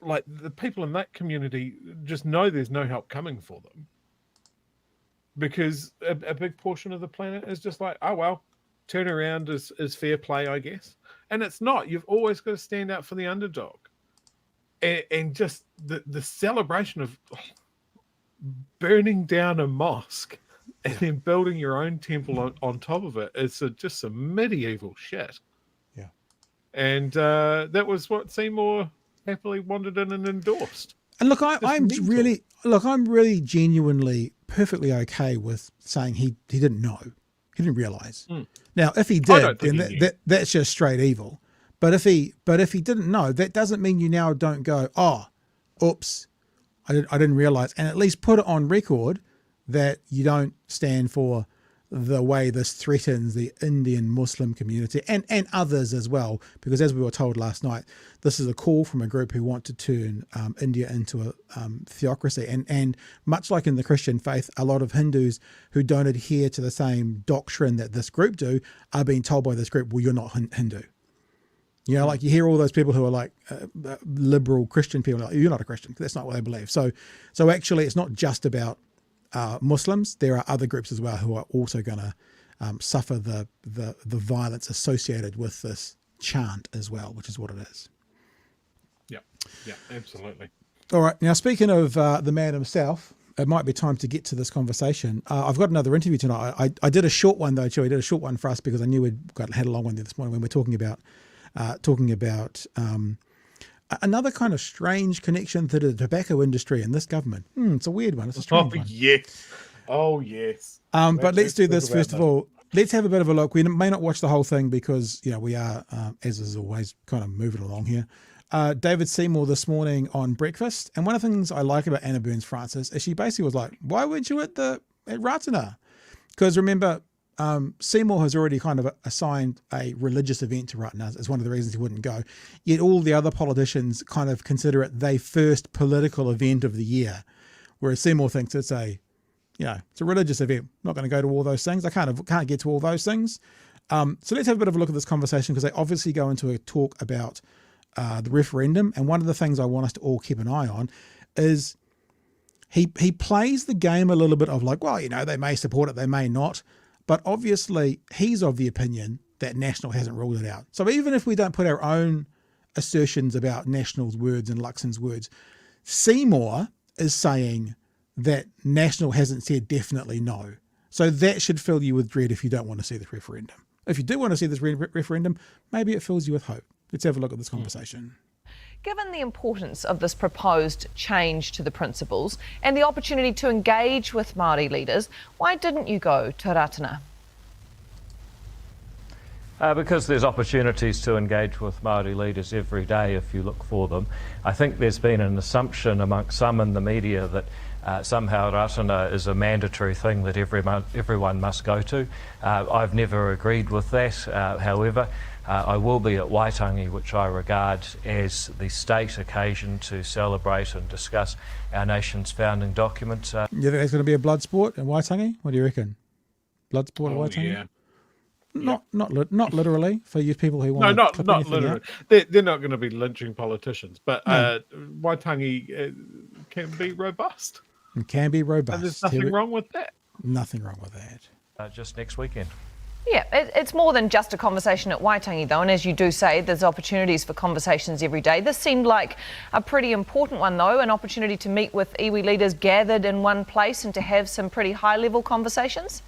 like the people in that community just know there's no help coming for them, because a big portion of the planet is just like, oh well, turn around is fair play, I guess. And it's not. You've always got to stand up for the underdog. And just the celebration of burning down a mosque and then building your own temple on top of it is just some medieval shit. Yeah. And that was what Seymour happily wanted in and endorsed. And look, I'm really genuinely perfectly okay with saying he didn't know. He didn't realise. Now, if he did, then that's just straight evil. But if he didn't know, that doesn't mean you now don't go, oh, oops, I didn't realise, and at least put it on record that you don't stand for the way this threatens the Indian Muslim community and others as well, because as we were told last night, this is a call from a group who want to turn India into a theocracy. And much like in the Christian faith, a lot of Hindus who don't adhere to the same doctrine that this group do are being told by this group, well, you're not Hindu. Like you hear all those people who are like liberal Christian people, like, you're not a Christian. That's not what they believe. So actually it's not just about Muslims. There are other groups as well who are also going to suffer the violence associated with this chant as well, which is what it is. Yeah, absolutely. All right. Now, speaking of the man himself, it might be time to get to this conversation. I've got another interview tonight. I did a short one, though, Chewie. I did a short one for us because I knew we'd had a long one there this morning when we're talking about another kind of strange connection to the tobacco industry and this government. It's a weird one. It's a strange one. Yes. Oh, yes. But let's do this first of all. Let's have a bit of a look. We may not watch the whole thing because, we are, as is always, kind of moving along here. David Seymour this morning on breakfast. And one of the things I like about Anna Burns-Francis is she basically was like, why weren't you at Ratana? Because remember, Seymour has already kind of assigned a religious event to Ratana as one of the reasons he wouldn't go. Yet all the other politicians kind of consider it their first political event of the year, whereas Seymour thinks it's a religious event. I'm not going to go to all those things. I can't get to all those things. So let's have a bit of a look at this conversation because they obviously go into a talk about the referendum. And one of the things I want us to all keep an eye on is he plays the game a little bit of like, well, they may support it, they may not. But obviously, he's of the opinion that National hasn't ruled it out. So even if we don't put our own assertions about National's words and Luxon's words, Seymour is saying that National hasn't said definitely no. So that should fill you with dread if you don't want to see this referendum. If you do want to see this referendum, maybe it fills you with hope. Let's have a look at this conversation. Given the importance of this proposed change to the principles and the opportunity to engage with Māori leaders, why didn't you go to Ratana? Because there's opportunities to engage with Māori leaders every day if you look for them. I think there's been an assumption amongst some in the media that somehow Ratana is a mandatory thing that everyone must go to. I've never agreed with that. However, I will be at Waitangi, which I regard as the state occasion to celebrate and discuss our nation's founding documents. You think there's going to be a blood sport at Waitangi? What do you reckon? Blood sport at Waitangi? Yeah. Not literally for you people who want not to clip anything literally. out. They're not going to be lynching politicians, but No. Waitangi can be robust. It can be robust. And there's nothing wrong with that. Nothing wrong with that. Just next weekend. Yeah, it's more than just a conversation at Waitangi, though, and as you do say, there's opportunities for conversations every day. This seemed like a pretty important one, though, an opportunity to meet with iwi leaders gathered in one place and to have some pretty high-level conversations.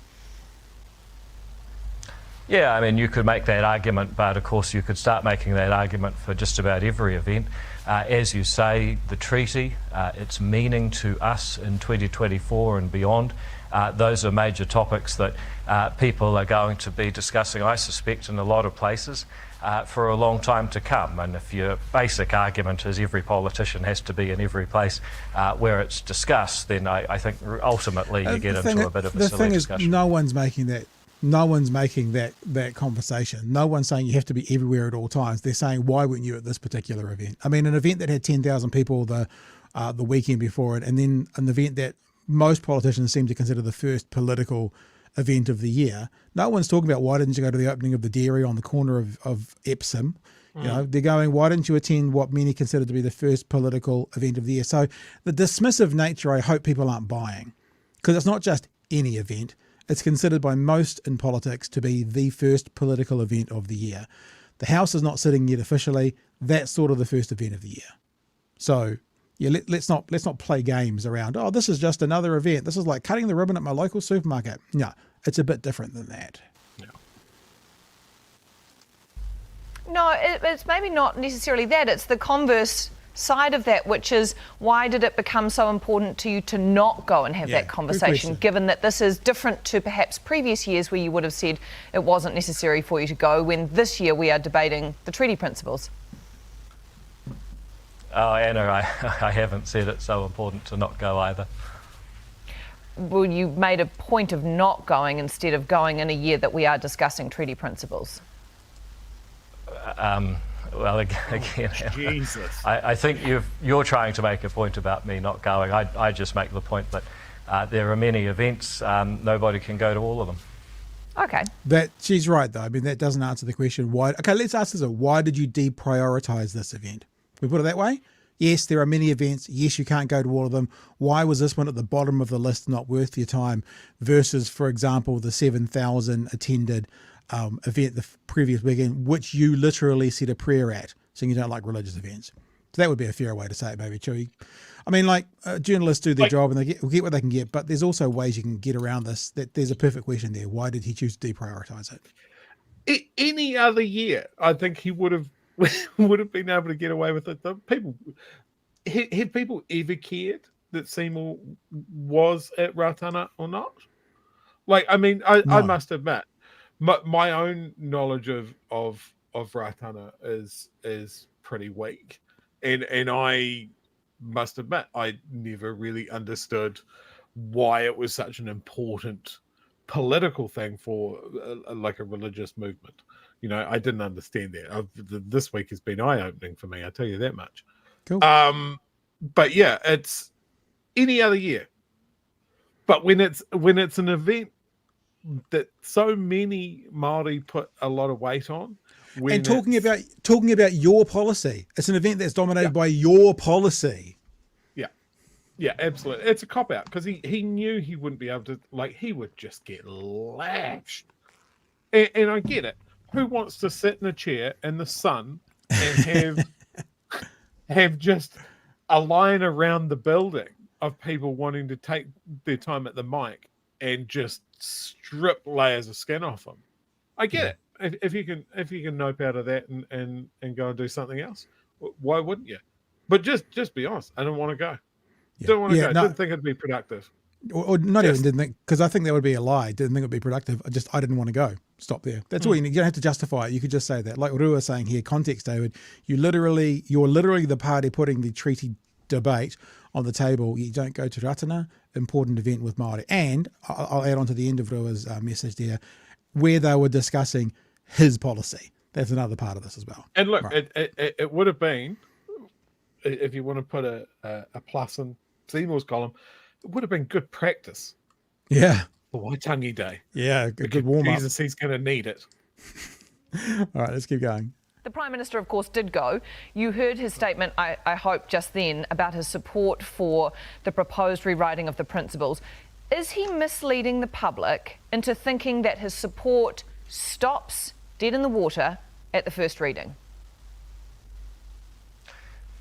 Yeah, I mean, you could make that argument, but of course you could start making that argument for just about every event. As you say, the treaty, its meaning to us in 2024 and beyond, those are major topics that people are going to be discussing, I suspect, in a lot of places for a long time to come. And if your basic argument is every politician has to be in every place where it's discussed, then I think ultimately you get into a bit of a silly discussion. The thing is, no one's making that no one's making that conversation. No one's saying you have to be everywhere at all times. They're saying, why weren't you at this particular event? I mean, an event that had 10,000 people the weekend before it, and then an event that most politicians seem to consider the first political event of the year. No one's talking about why didn't you go to the opening of the dairy on the corner of Epsom. You know, they're going, why didn't you attend what many consider to be the first political event of the year? So the dismissive nature, I hope people aren't buying, because it's not just any event. It's considered by most in politics to be the first political event of the year. The House is not sitting yet officially. That's sort of the first event of the year. So yeah, let's not play games around, oh, this is just another event. This is like cutting the ribbon at my local supermarket. No, it's a bit different than that. No, it's maybe not necessarily that. It's the converse side of that, which is, why did it become so important to you to not go and have that conversation, given that this is different to perhaps previous years where you would have said it wasn't necessary for you to go, when this year we are debating the treaty principles? Oh, Anna, I haven't said it's so important to not go either. Well, you made a point of not going instead of going in a year that we are discussing treaty principles. Well, again, Jesus. I think you're trying to make a point about me not going. I just make the point that there are many events, nobody can go to all of them. Okay. She's right, though. I mean, that doesn't answer the question. Why? Okay, let's ask this. Why did you deprioritise this event? We put it that way? Yes, there are many events. Yes, you can't go to all of them. Why was this one at the bottom of the list not worth your time versus, for example, the 7,000 attended event the previous weekend, which you literally said a prayer at, saying you don't like religious events? So that would be a fair way to say it, maybe, Chewy. I mean, like, journalists do their job and they get what they can get, but there's also ways you can get around this. That there's a perfect question there. Why did he choose to deprioritise it? Any other year, I think he would have been able to get away with it. Had people ever cared that Seymour was at Ratana or not? Like, I mean, I must admit, my own knowledge of Ratana is pretty weak, and I must admit I never really understood why it was such an important political thing for like a religious movement. You know, I didn't understand that. This week has been eye-opening for me, I tell you that much. Cool. But yeah, it's any other year. But when it's an event that so many Māori put a lot of weight on, and talking about your policy, it's an event that's dominated by your policy. Yeah, absolutely. It's a cop-out because he knew he wouldn't be able to, like, he would just get lashed. And I get it. Who wants to sit in a chair in the sun and have just a line around the building of people wanting to take their time at the mic and just strip layers of skin off them? I get it. If you can nope out of that and go and do something else, why wouldn't you? But just be honest. I don't want to go. Don't want to go. Didn't think it'd be productive. Or not even didn't think, because I think that would be a lie. Didn't think it'd be productive. I didn't want to go. Stop there. That's all you need. You don't have to justify it. You could just say that. Like Rua saying here, context, David, you're literally the party putting the treaty debate on the table. You don't go to Ratana, important event with Māori. And I'll add on to the end of Rua's message there, where they were discussing his policy. That's another part of this as well. And look, right. it would have been, if you want to put a plus in Seymour's column, it would have been good practice. Yeah. For Waitangi Day. Yeah, a good warm-up. Jesus, he's going to need it. All right, let's keep going. The Prime Minister, of course, did go. You heard his statement, I hope, just then about his support for the proposed rewriting of the principles. Is he misleading the public into thinking that his support stops dead in the water at the first reading?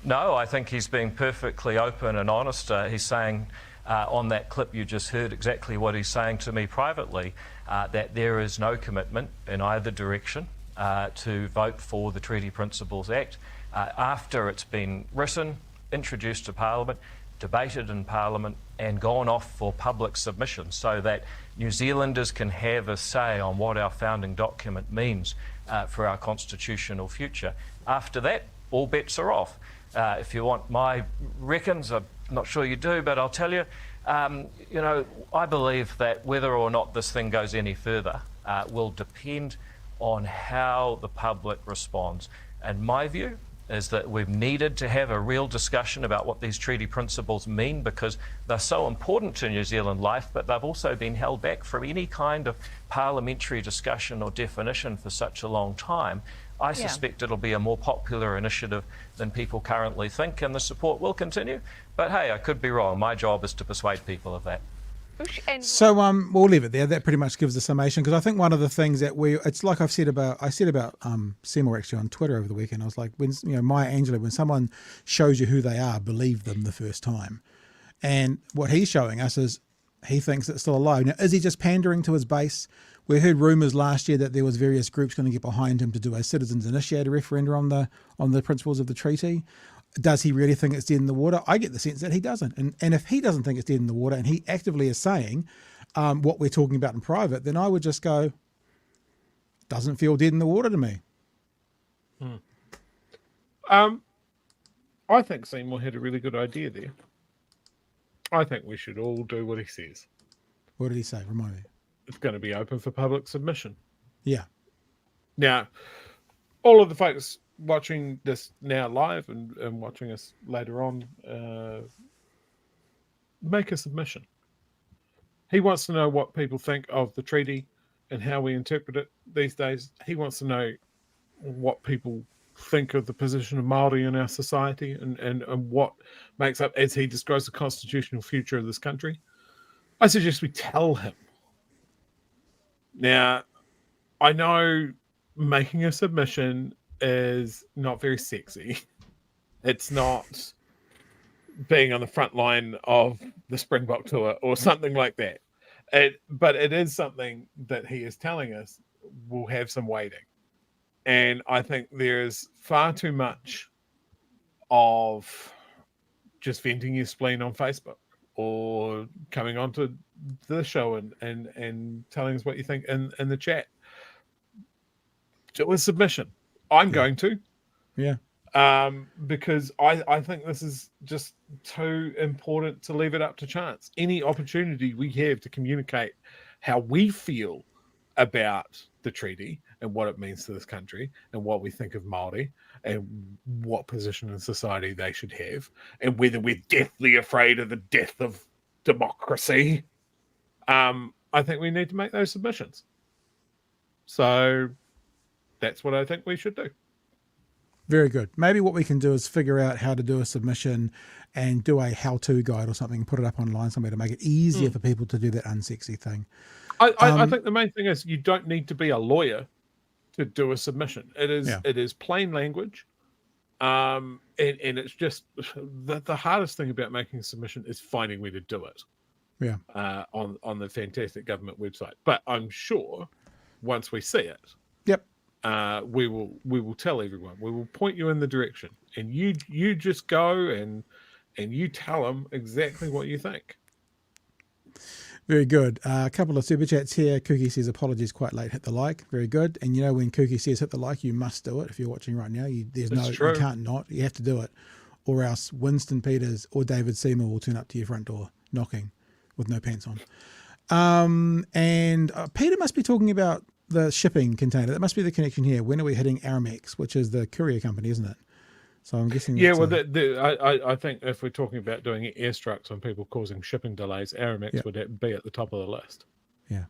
No, I think he's being perfectly open and honest. He's saying on that clip you just heard exactly what he's saying to me privately, that there is no commitment in either direction to vote for the Treaty Principles Act after it's been written, introduced to Parliament, debated in Parliament and gone off for public submission so that New Zealanders can have a say on what our founding document means for our constitutional future. After that, all bets are off. If you want my reckons, I'm not sure you do, but I'll tell you, I believe that whether or not this thing goes any further, will depend on how the public responds. And my view is that we've needed to have a real discussion about what these treaty principles mean, because they're so important to New Zealand life, but they've also been held back from any kind of parliamentary discussion or definition for such a long time. I suspect it'll be a more popular initiative than people currently think, and the support will continue. But hey, I could be wrong. My job is to persuade people of that. So we'll leave it there. That pretty much gives the summation, because I think one of the things that it's like I said about Seymour actually on Twitter over the weekend. I was like, when Maya Angelou, when someone shows you who they are, believe them the first time. And what he's showing us is he thinks it's still alive. Now, is he just pandering to his base? We heard rumours last year that there was various groups going to get behind him to do a citizens initiated referendum on the principles of the treaty. Does he really think it's dead in the water? I get the sense that he doesn't. And if he doesn't think it's dead in the water, and he actively is saying what we're talking about in private, then I would just go, doesn't feel dead in the water to me. I think Seymour had a really good idea there. I think we should all do what he says. What did he say? Remind me. It's going to be open for public submission. Yeah. Now, all of the folks watching this now live and watching us later on, make a submission. He wants to know what people think of the treaty and how we interpret it these days. He wants to know what people think of the position of Māori in our society and what makes up, as he describes, the constitutional future of this country. I suggest we tell him. Now, I know making a submission is not very sexy. It's not being on the front line of the Springbok tour or something like that. But it is something that he is telling us will have some weighting. And I think there's far too much of just venting your spleen on Facebook or coming onto the show and telling us what you think in the chat. Do a submission. I'm going to. Yeah. Because I think this is just too important to leave it up to chance. Any opportunity we have to communicate how we feel about the treaty and what it means to this country and what we think of Māori and what position in society they should have and whether we're deathly afraid of the death of democracy, I think we need to make those submissions. So that's what I think we should do. Very good. Maybe what we can do is figure out how to do a submission and do a how-to guide or something, put it up online somewhere to make it easier for people to do that unsexy thing. I think the main thing is you don't need to be a lawyer to do a submission. It is plain language. And it's just the hardest thing about making a submission is finding where to do it. Yeah. On the fantastic government website. But I'm sure once we see it, yep, we will tell everyone. We will point you in the direction, and you just go and you tell them exactly what you think. Very good. A couple of super chats here. Kookie says apologies quite late. Hit the like. Very good. And you know when Kookie says hit the like, you must do it. If you're watching right now, you can't not. You have to do it, or else Winston Peters or David Seymour will turn up to your front door knocking with no pants on. And Peter must be talking about the shipping container. That must be the connection here. When are we hitting Aramex, which is the courier company, isn't it? So I'm guessing. Yeah, well, I think if we're talking about doing airstrikes on people causing shipping delays, Aramex would be at the top of the list. Yeah,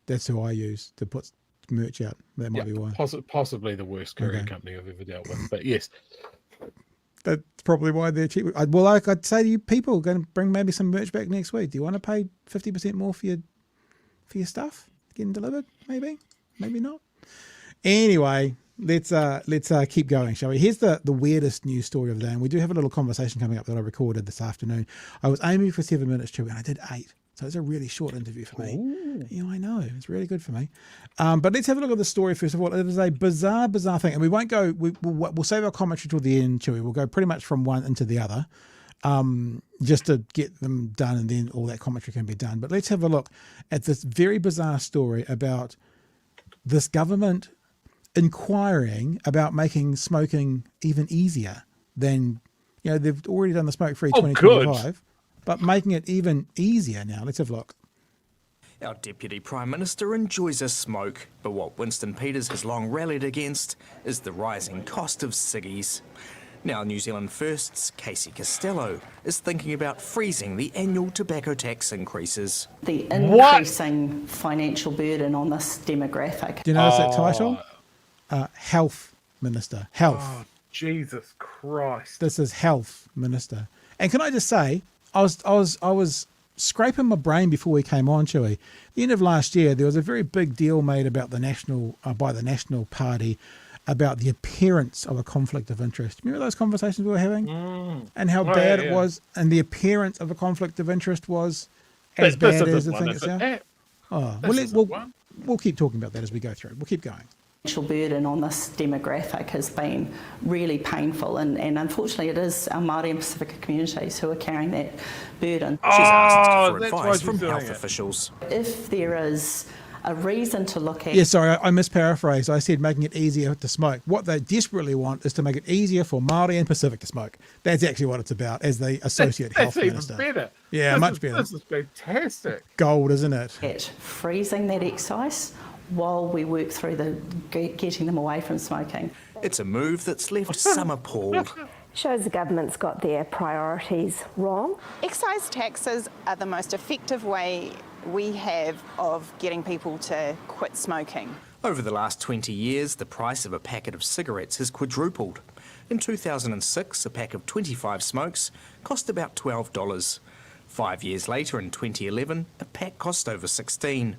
that's who I use to put merch out. That might be why. Possibly the worst courier company I've ever dealt with, but yes. That's probably why they're cheap. Well, like I'd say to you, people are going to bring maybe some merch back next week. Do you want to pay 50% more for your stuff getting delivered? Maybe not. Anyway, let's keep going, shall we? Here's the weirdest news story of the day, and we do have a little conversation coming up that I recorded this afternoon. I was aiming for 7 minutes, Chewie, and I did 8. So it's a really short interview for me. Ooh. Yeah, I know. It's really good for me. But let's have a look at the story first of all. It is a bizarre thing. And we won't go, we'll save our commentary till the end, Chewie. We'll go pretty much from one into the other just to get them done, and then all that commentary can be done. But let's have a look at this very bizarre story about this government inquiring about making smoking even easier than, they've already done the smoke-free 2025. But making it even easier now. Let's have a look. Our Deputy Prime Minister enjoys a smoke, but what Winston Peters has long rallied against is the rising cost of ciggies. Now New Zealand First's Casey Costello is thinking about freezing the annual tobacco tax increases. The increasing financial burden on this demographic. Do you notice that title? Health Minister. Health. Oh, Jesus Christ. This is Health Minister. And can I just say, I was scraping my brain before we came on, Chewy. At the end of last year, there was a very big deal made about the by the National Party about the appearance of a conflict of interest. Remember those conversations we were having? And how bad it was, and the appearance of a conflict of interest was as bad as the thing itself? We'll keep talking about that as we go through. We'll keep going. Financial burden on this demographic has been really painful, and unfortunately it is our Māori and Pacifica communities who are carrying that burden. She's asked for advice from health officials. If there is a reason to look at... Yeah, sorry, I misparaphrased. I said making it easier to smoke. What they desperately want is to make it easier for Māori and Pacific to smoke. That's actually what it's about as the Associate Health Minister. That's even better. Yeah, much better. This is fantastic. Gold, isn't it? At freezing that excise while we work through getting them away from smoking. It's a move that's left some appalled. Shows the government's got their priorities wrong. Excise taxes are the most effective way we have of getting people to quit smoking. Over the last 20 years, the price of a packet of cigarettes has quadrupled. In 2006, a pack of 25 smokes cost about $12. 5 years later, in 2011, a pack cost over $16.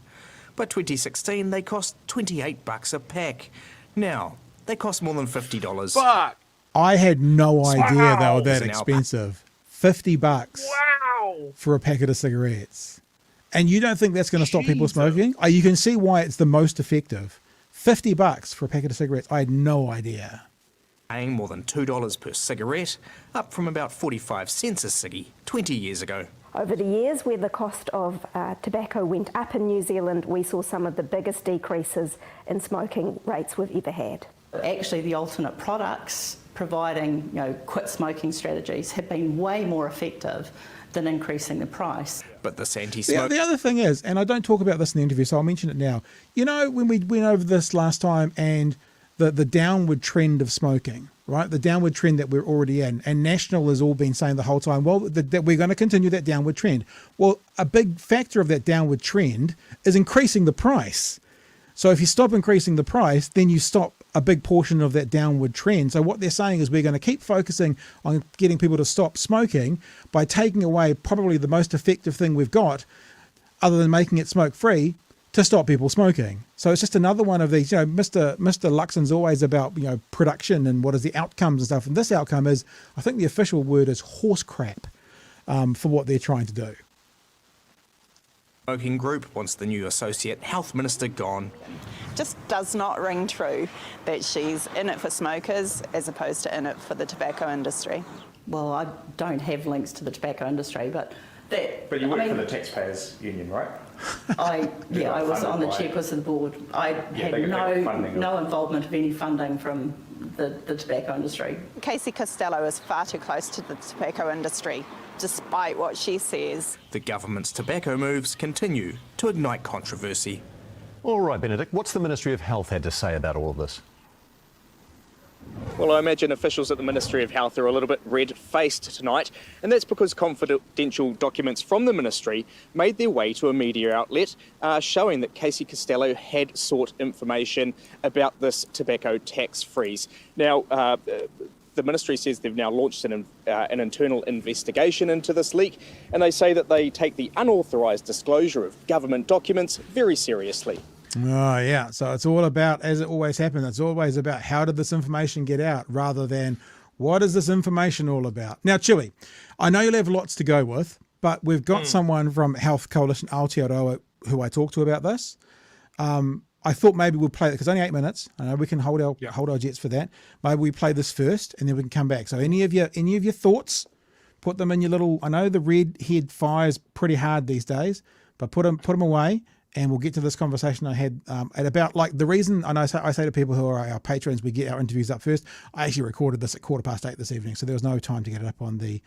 By 2016, they cost $28 a pack. Now, they cost more than $50. Fuck! I had no idea they were that Wow. expensive. $50 Wow! for a packet of cigarettes. And you don't think that's going to stop people smoking? Oh, you can see why it's the most effective. $50 for a packet of cigarettes. I had no idea. Paying more than $2 per cigarette, up from about 45 cents a ciggy 20 years ago. Over the years where the cost of tobacco went up in New Zealand, we saw some of the biggest decreases in smoking rates we've ever had. Actually, the alternate products providing quit smoking strategies have been way more effective than increasing the price. But this anti-smoke... The other thing is, and I don't talk about this in the interview, so I'll mention it now. You know, when we went over this last time and the downward trend of smoking, right? The downward trend that we're already in. And National has all been saying the whole time, well, that we're going to continue that downward trend. Well, a big factor of that downward trend is increasing the price. So if you stop increasing the price, then you stop a big portion of that downward trend. So what they're saying is we're going to keep focusing on getting people to stop smoking by taking away probably the most effective thing we've got, other than making it smoke free, to stop people smoking. So it's just another one of these, Mr. Luxon's always about, production and what is the outcomes and stuff. And this outcome is, I think the official word is horse crap for what they're trying to do. Smoking group wants the new Associate Health Minister gone. Just does not ring true that she's in it for smokers as opposed to in it for the tobacco industry. Well, I don't have links to the tobacco industry, but that... But you work for the Taxpayers Union, right? I was on the chairperson of the board. I had no involvement of any funding from the tobacco industry. Casey Costello is far too close to the tobacco industry, despite what she says. The government's tobacco moves continue to ignite controversy. All right, Benedict, what's the Ministry of Health had to say about all of this? Well, I imagine officials at the Ministry of Health are a little bit red-faced tonight, and that's because confidential documents from the ministry made their way to a media outlet showing that Casey Costello had sought information about this tobacco tax freeze. Now, the ministry says they've now launched an internal investigation into this leak, and they say that they take the unauthorised disclosure of government documents very seriously. Oh, yeah. So it's all about, as it always happens, it's always about how did this information get out rather than what is this information all about. Now, Chewy, I know you'll have lots to go with, but we've got someone from Health Coalition Aotearoa who I talked to about this. I thought maybe we'll play it because only 8 minutes. I know we can hold our jets for that. Maybe we play this first and then we can come back. So any of your thoughts, put them in your little. I know the red head fires pretty hard these days, but put them away. And we'll get to this conversation I had at about like the reason, and I say to people who are our patrons, we get our interviews up first. I actually recorded this at 8:15 this evening, so there was no time to get it up on the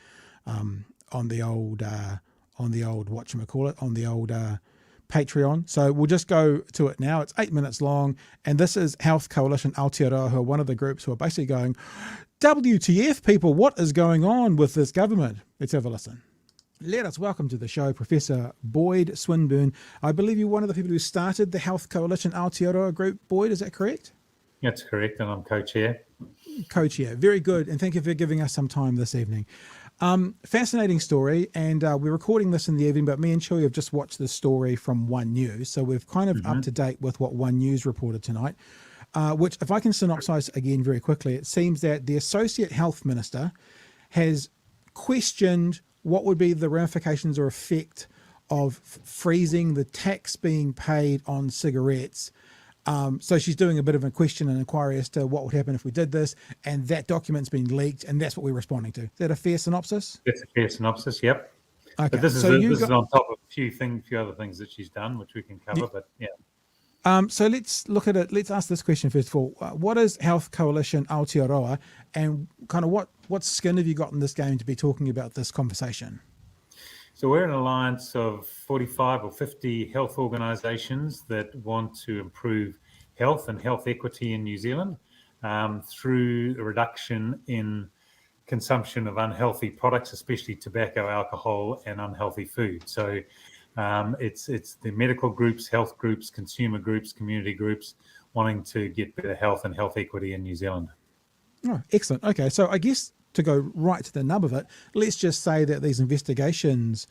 old whatchamacallit, on the old Patreon. So we'll just go to it now. It's 8 minutes long. And this is Health Coalition Aotearoa, who are one of the groups who are basically going, WTF, people, what is going on with this government? Let's have a listen. Let us welcome to the show Professor Boyd Swinburne. I believe you're one of the people who started the Health Coalition Aotearoa group. Boyd, is that correct? That's correct, and I'm co-chair. Co-chair, very good. And thank you for giving us some time this evening. Fascinating story, and we're recording this in the evening, but me and Chewy have just watched this story from One News, so we're kind of up to date with what One News reported tonight, which, if I can synopsize again very quickly, it seems that the Associate Health Minister has questioned what would be the ramifications or effect of freezing the tax being paid on cigarettes. So she's doing a bit of a question and inquiry as to what would happen if we did this, and that document's been leaked, and that's what we're responding to. Is that a fair synopsis? That's a fair synopsis, yep. Okay. But this is on top of a few other things that she's done, which we can cover, but yeah. So let's look at it. Let's ask this question first of all. What is Health Coalition Aotearoa, and kind of what skin have you got in this game to be talking about this conversation? So we're an alliance of 45 or 50 health organisations that want to improve health and health equity in New Zealand through a reduction in consumption of unhealthy products, especially tobacco, alcohol, and unhealthy food. So it's the medical groups, health groups, consumer groups, community groups wanting to get better health and health equity in New Zealand. Oh, excellent. Okay, so I guess to go right to the nub of it, let's just say that these investigations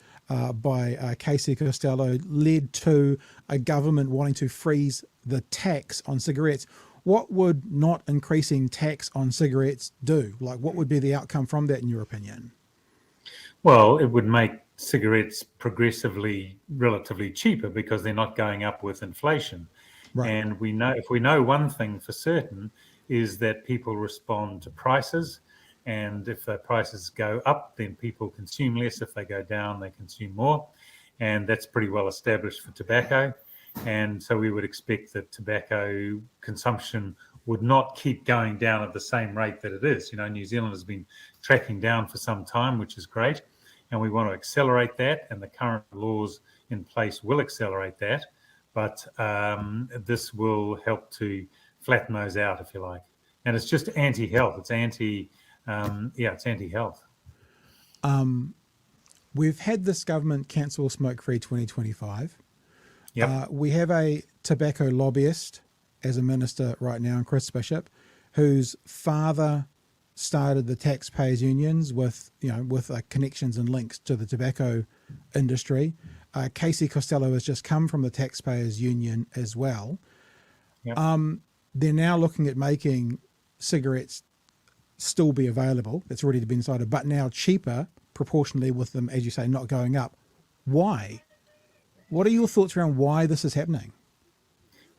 by Casey Costello led to a government wanting to freeze the tax on cigarettes. What would not increasing tax on cigarettes do? Like, what would be the outcome from that, in your opinion? Well, it would make cigarettes progressively relatively cheaper because they're not going up with inflation. Right. And if we know one thing for certain is that people respond to prices. And if the prices go up, then people consume less. If they go down, they consume more. And that's pretty well established for tobacco. And so we would expect that tobacco consumption would not keep going down at the same rate that it is. You know, New Zealand has been tracking down for some time, which is great. And we want to accelerate that. And the current laws in place will accelerate that. But this will help to flatten those out, if you like. And it's just anti-health. It's it's anti-health. We've had this government cancel Smoke Free 2025. Yep. We have a tobacco lobbyist as a minister right now, Chris Bishop, whose father started the taxpayers unions with connections and links to the tobacco industry. Casey Costello has just come from the taxpayers union as well. Yep. They're now looking at making cigarettes still be available. That's already been decided, but now cheaper proportionally with them, as you say, not going up. Why? What are your thoughts around why this is happening?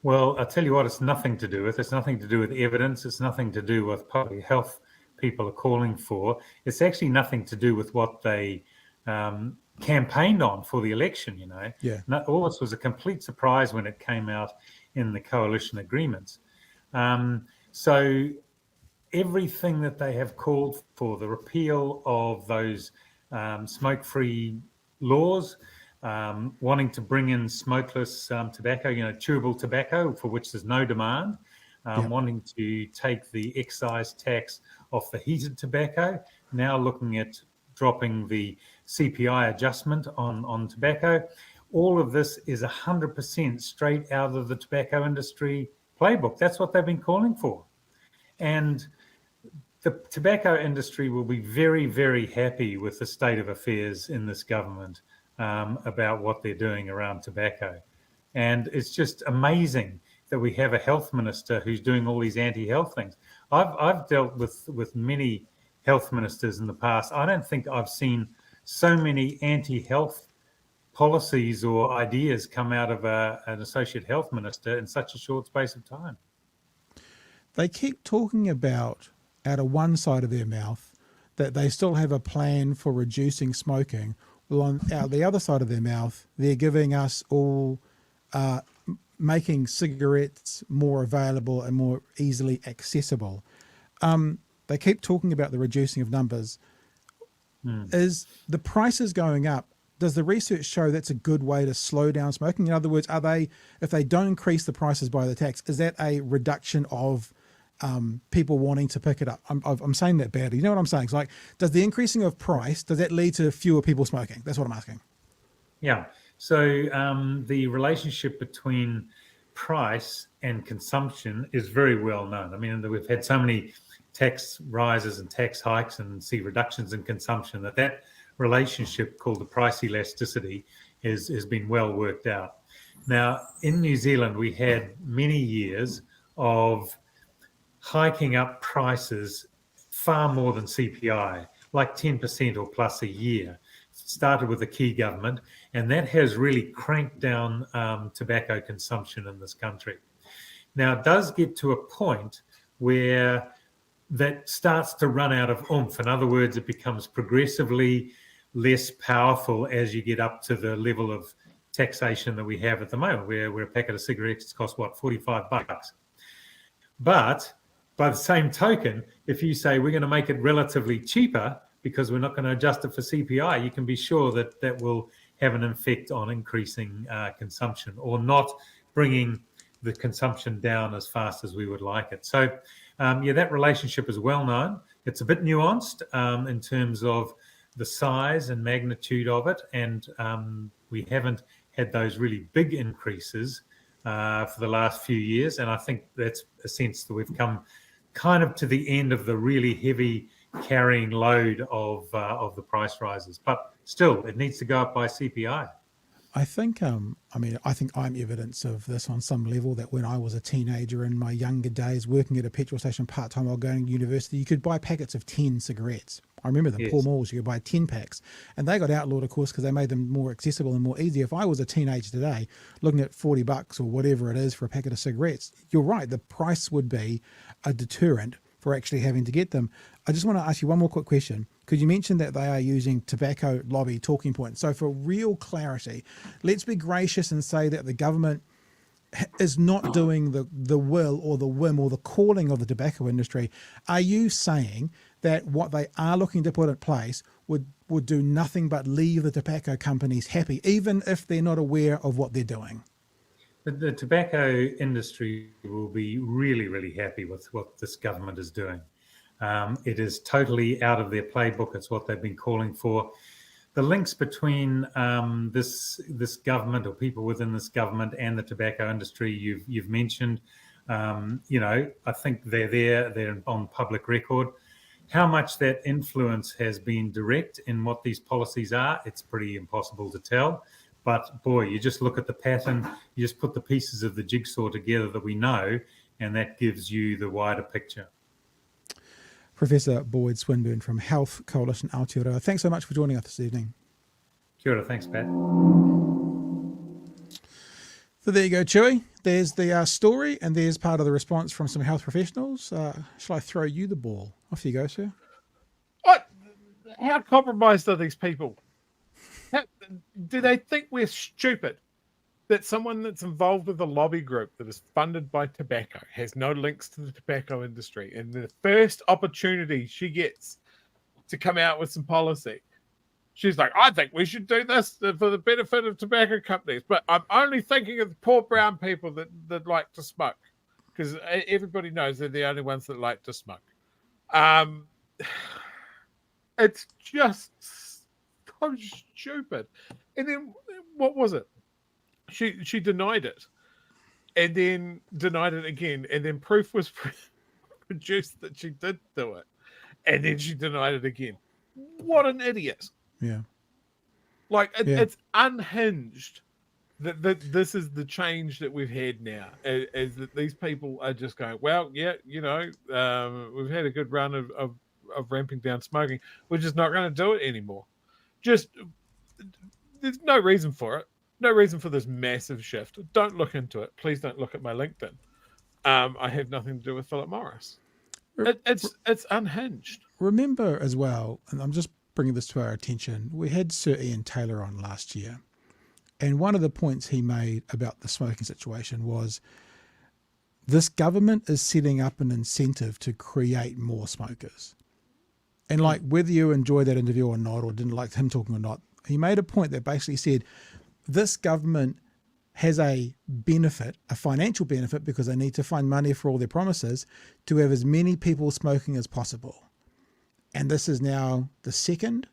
Well, I'll tell you what, it's nothing to do with. It's nothing to do with evidence. It's nothing to do with public health people are calling for. It's actually nothing to do with what they campaigned on for the election, you know. Yeah. All this was a complete surprise when it came out in the coalition agreements. So everything that they have called for, the repeal of those smoke-free laws, wanting to bring in smokeless tobacco, chewable tobacco for which there's no demand, wanting to take the excise tax off the heated tobacco, now looking at dropping the CPI adjustment on tobacco. All of this is 100% straight out of the tobacco industry playbook. That's what they've been calling for. And the tobacco industry will be very, very happy with the state of affairs in this government about what they're doing around tobacco. And it's just amazing that we have a health minister who's doing all these anti-health things. I've dealt with many health ministers in the past. I don't think I've seen so many anti-health policies or ideas come out of an associate health minister in such a short space of time. They keep talking about, out of one side of their mouth, that they still have a plan for reducing smoking. Well, out the other side of their mouth, they're giving us all, making cigarettes more available and more easily accessible. They keep talking about the reducing of numbers. Is the prices going up does the research show that's a good way to slow down smoking? In other words, if they don't increase the prices by the tax, is that a reduction of people wanting to pick it up? I'm saying that badly. You know what I'm saying? It's like, does the increasing of price, does that lead to fewer people smoking? That's what I'm asking. Yeah. So the relationship between price and consumption is very well known. I mean, we've had so many tax rises and tax hikes and see reductions in consumption that relationship called the price elasticity has been well worked out. Now, in New Zealand, we had many years of hiking up prices far more than CPI, like 10% or plus a year. It started with the key government, and that has really cranked down tobacco consumption in this country. Now, it does get to a point where that starts to run out of oomph. In other words, it becomes progressively less powerful as you get up to the level of taxation that we have at the moment, where a packet of cigarettes costs, what, $45? But by the same token, if you say we're going to make it relatively cheaper because we're not going to adjust it for CPI, you can be sure that that will have an effect on increasing consumption or not bringing the consumption down as fast as we would like it. So, that relationship is well known. It's a bit nuanced in terms of the size and magnitude of it, and we haven't had those really big increases for the last few years. And I think that's a sense that we've come kind of to the end of the really heavy carrying load of the price rises. But still, it needs to go up by CPI. I think I'm evidence of this on some level, that when I was a teenager in my younger days working at a petrol station part-time while going to university, you could buy packets of 10 cigarettes. I remember the poor malls, you could buy 10 packs, and they got outlawed, of course, because they made them more accessible and more easy. If I was a teenager today looking at $40 or whatever it is for a packet of cigarettes, you're right, the price would be a deterrent for actually having to get them. I just want to ask you one more quick question, because you mentioned that they are using tobacco lobby talking points. So for real clarity, let's be gracious and say that the government is not doing the will or the whim or the calling of the tobacco industry. Are you saying that what they are looking to put in place would do nothing but leave the tobacco companies happy, even if they're not aware of what they're doing? The tobacco industry will be really, really happy with what this government is doing. It is totally out of their playbook. It's what they've been calling for. The links between this government or people within this government and the tobacco industry you've mentioned, I think they're on public record. How much that influence has been direct in what these policies are, it's pretty impossible to tell. But boy, you just look at the pattern, you just put the pieces of the jigsaw together that we know, and that gives you the wider picture. Professor Boyd Swinburne from Health Coalition Aotearoa, thanks so much for joining us this evening. Kia ora, thanks, Pat. So there you go, Chewy. There's the story, and there's part of the response from some health professionals. Shall I throw you the ball? Off you go, sir. How compromised are these people? Do they think we're stupid? That someone that's involved with a lobby group that is funded by tobacco, has no links to the tobacco industry, and the first opportunity she gets to come out with some policy, she's like, I think we should do this for the benefit of tobacco companies, but I'm only thinking of the poor brown people that like to smoke, because everybody knows they're the only ones that like to smoke. It's just so stupid. And then what was it? She denied it, and then denied it again, and then proof was produced that she did do it, and then she denied it again. What an idiot! Yeah, it's unhinged. That this is the change that we've had now, is that these people are just going, well, yeah, we've had a good run of ramping down smoking. We're just not going to do it anymore. There's no reason for it. No reason for this massive shift. Don't look into it. Please don't look at my LinkedIn. I have nothing to do with Philip Morris. It's unhinged. Remember as well, and I'm just bringing this to our attention, we had Sir Ian Taylor on last year, and one of the points he made about the smoking situation was this government is setting up an incentive to create more smokers. And like whether you enjoy that interview or not, or didn't like him talking or not, he made a point that basically said this government has a benefit, a financial benefit, because they need to find money for all their promises to have as many people smoking as possible. And this is now the second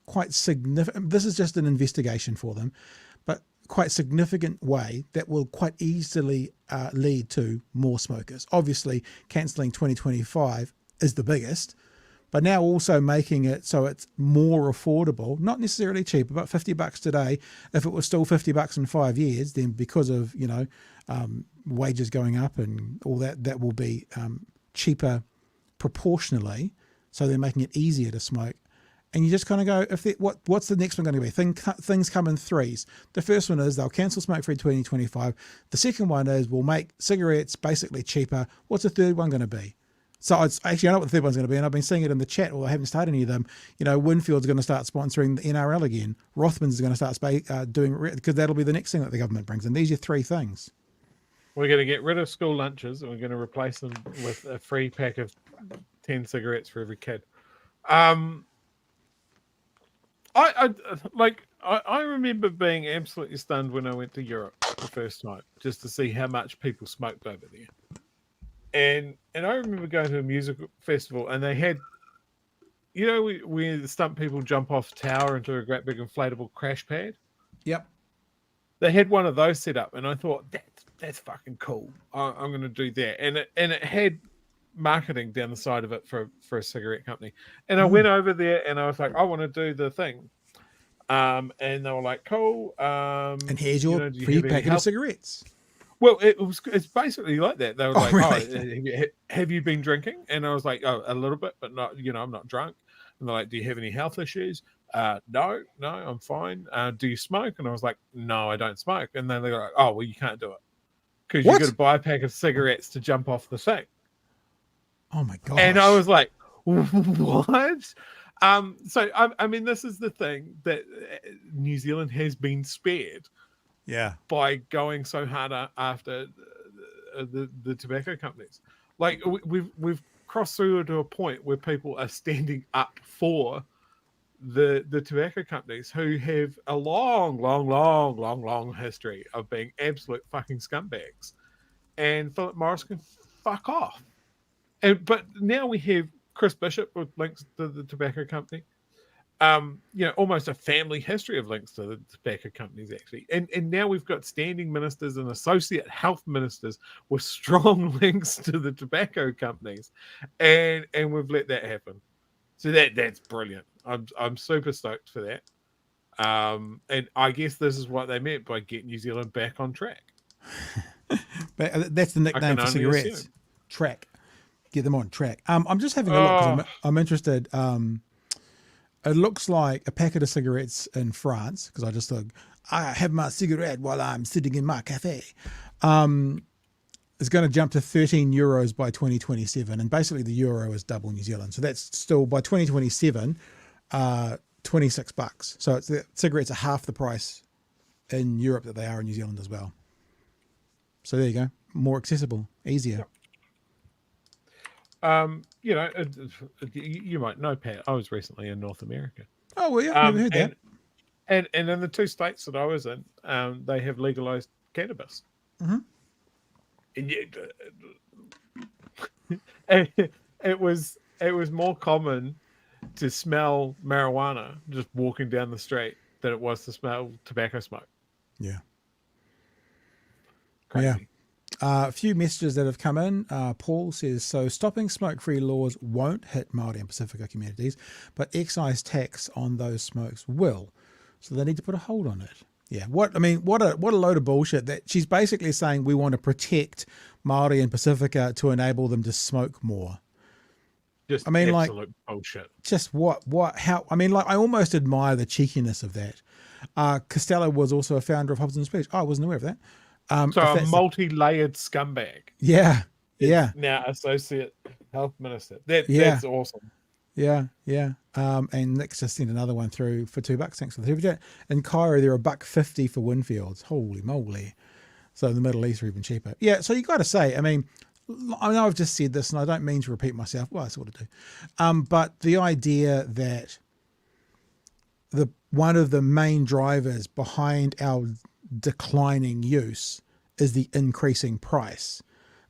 quite significant, this is just an investigation for them, but quite significant way that will quite easily lead to more smokers. Obviously, cancelling 2025 is the biggest, but now also making it so it's more affordable, not necessarily cheaper, but $50 today. If it was still $50 in 5 years, then because of, wages going up and all that, that will be cheaper proportionally. So they're making it easier to smoke. And you just kind of go, what's the next one going to be? Things come in threes. The first one is they'll cancel smoke-free 2025. The second one is we'll make cigarettes basically cheaper. What's the third one going to be? So I know what the third one's going to be, and I've been seeing it in the chat, although I haven't started any of them. Winfield's going to start sponsoring the NRL again. Rothman's going to start doing, because that'll be the next thing that the government brings in. These are three things. We're going to get rid of school lunches, and we're going to replace them with a free pack of 10 cigarettes for every kid. I remember being absolutely stunned when I went to Europe the first time, just to see how much people smoked over there. And I remember going to a music festival, and they had, where the stunt people jump off a tower into a great big inflatable crash pad. Yep. They had one of those set up, and I thought that's fucking cool. I'm going to do that, and it had marketing down the side of it for a cigarette company. And I went over there, and I was like, I want to do the thing. And they were like, cool. And here's your free packet of cigarettes. Well, it's basically like that. They were like, really? Have you been drinking? And I was like, oh, a little bit, but not, I'm not drunk. And they're like, do you have any health issues? No, I'm fine. Do you smoke? And I was like, no, I don't smoke. And then they're like, oh, well, you can't do it because you've got to buy a pack of cigarettes to jump off the thing. Oh my gosh. And I was like, what? So I mean, this is the thing that New Zealand has been spared. Yeah. By going so hard after the tobacco companies. Like we've crossed through to a point where people are standing up for the tobacco companies who have a long history of being absolute fucking scumbags. And Philip Morris can fuck off. But now we have Chris Bishop with links to the tobacco company. Almost a family history of links to the tobacco companies, actually. And now we've got standing ministers and associate health ministers with strong links to the tobacco companies. And we've let that happen. So that's brilliant. I'm super stoked for that. And I guess this is what they meant by get New Zealand back on track. But that's the nickname for cigarettes. Assume. Track. Get them on track. I'm just having a look because I'm interested. It looks like a packet of cigarettes in France, because I just thought, I have my cigarette while I'm sitting in my cafe. It's going to jump to €13 by 2027. And basically the euro is double New Zealand. So that's still, by 2027, $26. So the cigarettes are half the price in Europe that they are in New Zealand as well. So there you go. More accessible, easier. You might know, Pat, I was recently in North America. Oh, well, yeah, I've never heard that. And in the two states that I was in, they have legalized cannabis. Mm-hmm. And it was more common to smell marijuana just walking down the street than it was to smell tobacco smoke. Yeah. Crazy. Yeah. A few messages that have come in. Paul says, so stopping smoke-free laws won't hit Māori and Pacifica communities, but excise tax on those smokes will. So they need to put a hold on it. Yeah. What a load of bullshit. That she's basically saying we want to protect Māori and Pacifica to enable them to smoke more. Just absolute bullshit. Just how, I almost admire the cheekiness of that. Costello was also a founder of Hobson's Speech. Oh, I wasn't aware of that. So a multi-layered scumbag. Yeah, yeah. Now associate health minister. That's awesome. Yeah. And Nick's just sent another one through for $2. Thanks for the super chat. In Cairo, they're $1.50 for Winfields. Holy moly! So the Middle East are even cheaper. Yeah. So you got to say, I know I've just said this and I don't mean to repeat myself. Well, I sort of do. But the idea that one of the main drivers behind our declining use is the increasing price.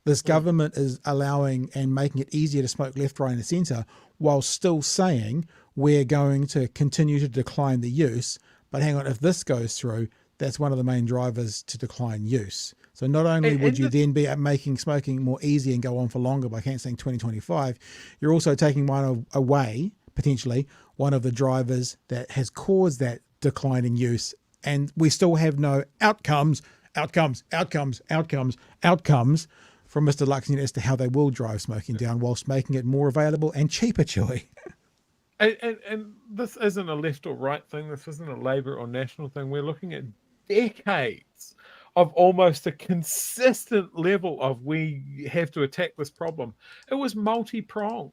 This government is allowing and making it easier to smoke left, right and centre while still saying we're going to continue to decline the use. But hang on, if this goes through, that's one of the main drivers to decline use. So not only would you then be making smoking more easy and go on for longer by cancelling 2025, you're also taking away, potentially, one of the drivers that has caused that declining use. And we still have no outcomes from Mr. Luxon as to how they will drive smoking down whilst making it more available and cheaper, Chewy. And this isn't a left or right thing. This isn't a Labour or National thing. We're looking at decades of almost a consistent level of we have to attack this problem. It was multi-pronged.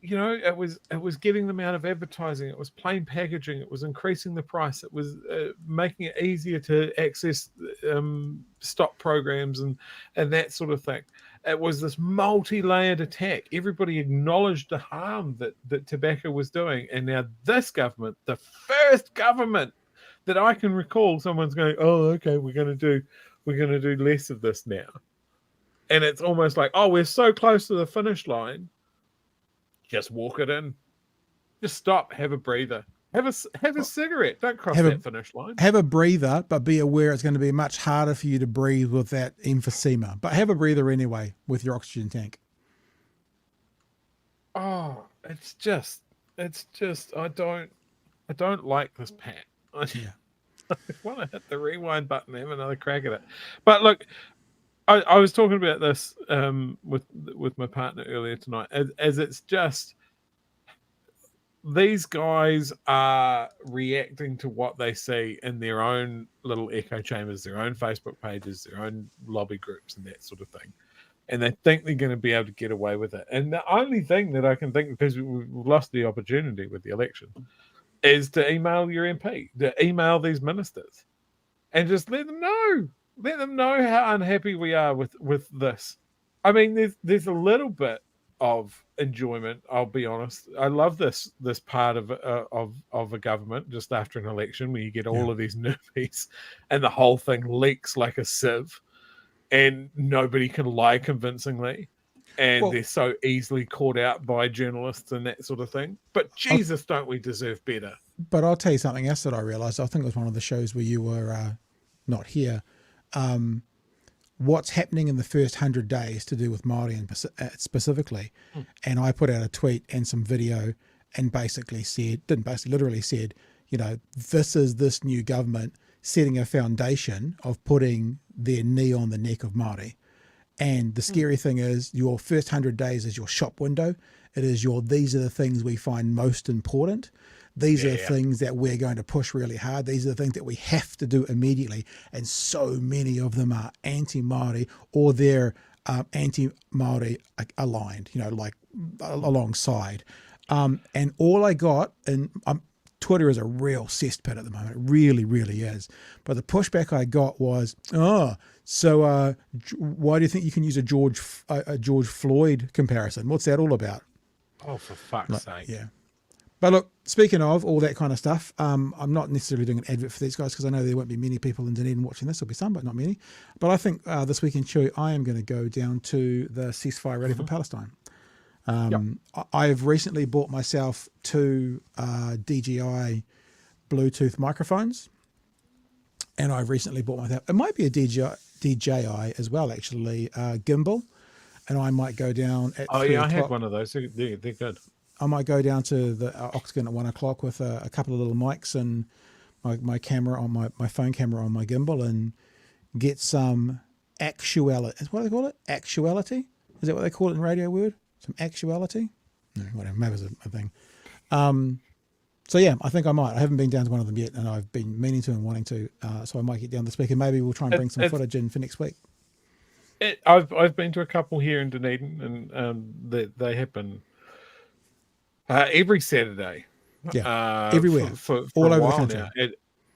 You know, it was getting them out of advertising. It was plain packaging. It was increasing the price. It was making it easier to access stock programs and that sort of thing. It was this multi-layered attack. Everybody acknowledged the harm that tobacco was doing. And now this government, the first government that I can recall, someone's going, oh, okay, we're going to do less of this now. And it's almost like, oh, we're so close to the finish line. Just walk it in. Just stop. Have a breather. Have a cigarette. Don't cross that finish line. Have a breather, but be aware it's going to be much harder for you to breathe with that emphysema. But have a breather anyway with your oxygen tank. Oh, it's just. I don't like this pat. I want to hit the rewind button and have another crack at it. But look, I was talking about this with my partner earlier tonight, as it's just these guys are reacting to what they see in their own little echo chambers, their own Facebook pages, their own lobby groups and that sort of thing. And they think they're going to be able to get away with it. And the only thing that I can think, because we've lost the opportunity with the election, is to email your MP, to email these ministers and just let them know. Let them know how unhappy we are with this. I mean, there's a little bit of enjoyment. I'll be honest. I love this part of a government just after an election where you get all of these newbies and the whole thing leaks like a sieve, and nobody can lie convincingly, and they're so easily caught out by journalists and that sort of thing. But Jesus, don't we deserve better? But I'll tell you something else that I realised. I think it was one of the shows where you were not here. What's happening in the first 100 days to do with Māori and specifically. And I put out a tweet and some video and literally said, you know, this is this new government setting a foundation of putting their knee on the neck of Māori. And the scary thing is your first 100 days is your shop window. It is these are the things we find most important. These are the things that we're going to push really hard. These are the things that we have to do immediately. And so many of them are anti-Māori or they're anti-Māori aligned, you know, like alongside. And all I got, and Twitter is a real cesspit at the moment. It really, really is. But the pushback I got was, so why do you think you can use a George Floyd comparison? What's that all about? Oh, for fuck's sake. Yeah. But look, speaking of all that kind of stuff, I'm not necessarily doing an advert for these guys because I know there won't be many people in Dunedin watching this. There'll be some, but not many. But I think this week in Chewy, I am going to go down to the ceasefire rally for Palestine. I've recently bought myself 2 DJI Bluetooth microphones, and I've recently bought myself, it might be a DJI as well, actually, gimbal, and I might go down at 3 I o'clock. had one of those. They're good. I might go down to the Octagon at 1 o'clock with a couple of little mics and my camera on my phone camera on my gimbal and get some actuality. What do they call it? Actuality? Is that what they call it in radio word? Some actuality? No, whatever. Maybe it's a thing. So yeah, I think I might. I haven't been down to one of them yet, and I've been meaning to and wanting to. So I might get down this week, and maybe we'll try and bring some footage in for next week. I've been to a couple here in Dunedin, and they happen every Saturday. Yeah, everywhere, for all a over the while country. now.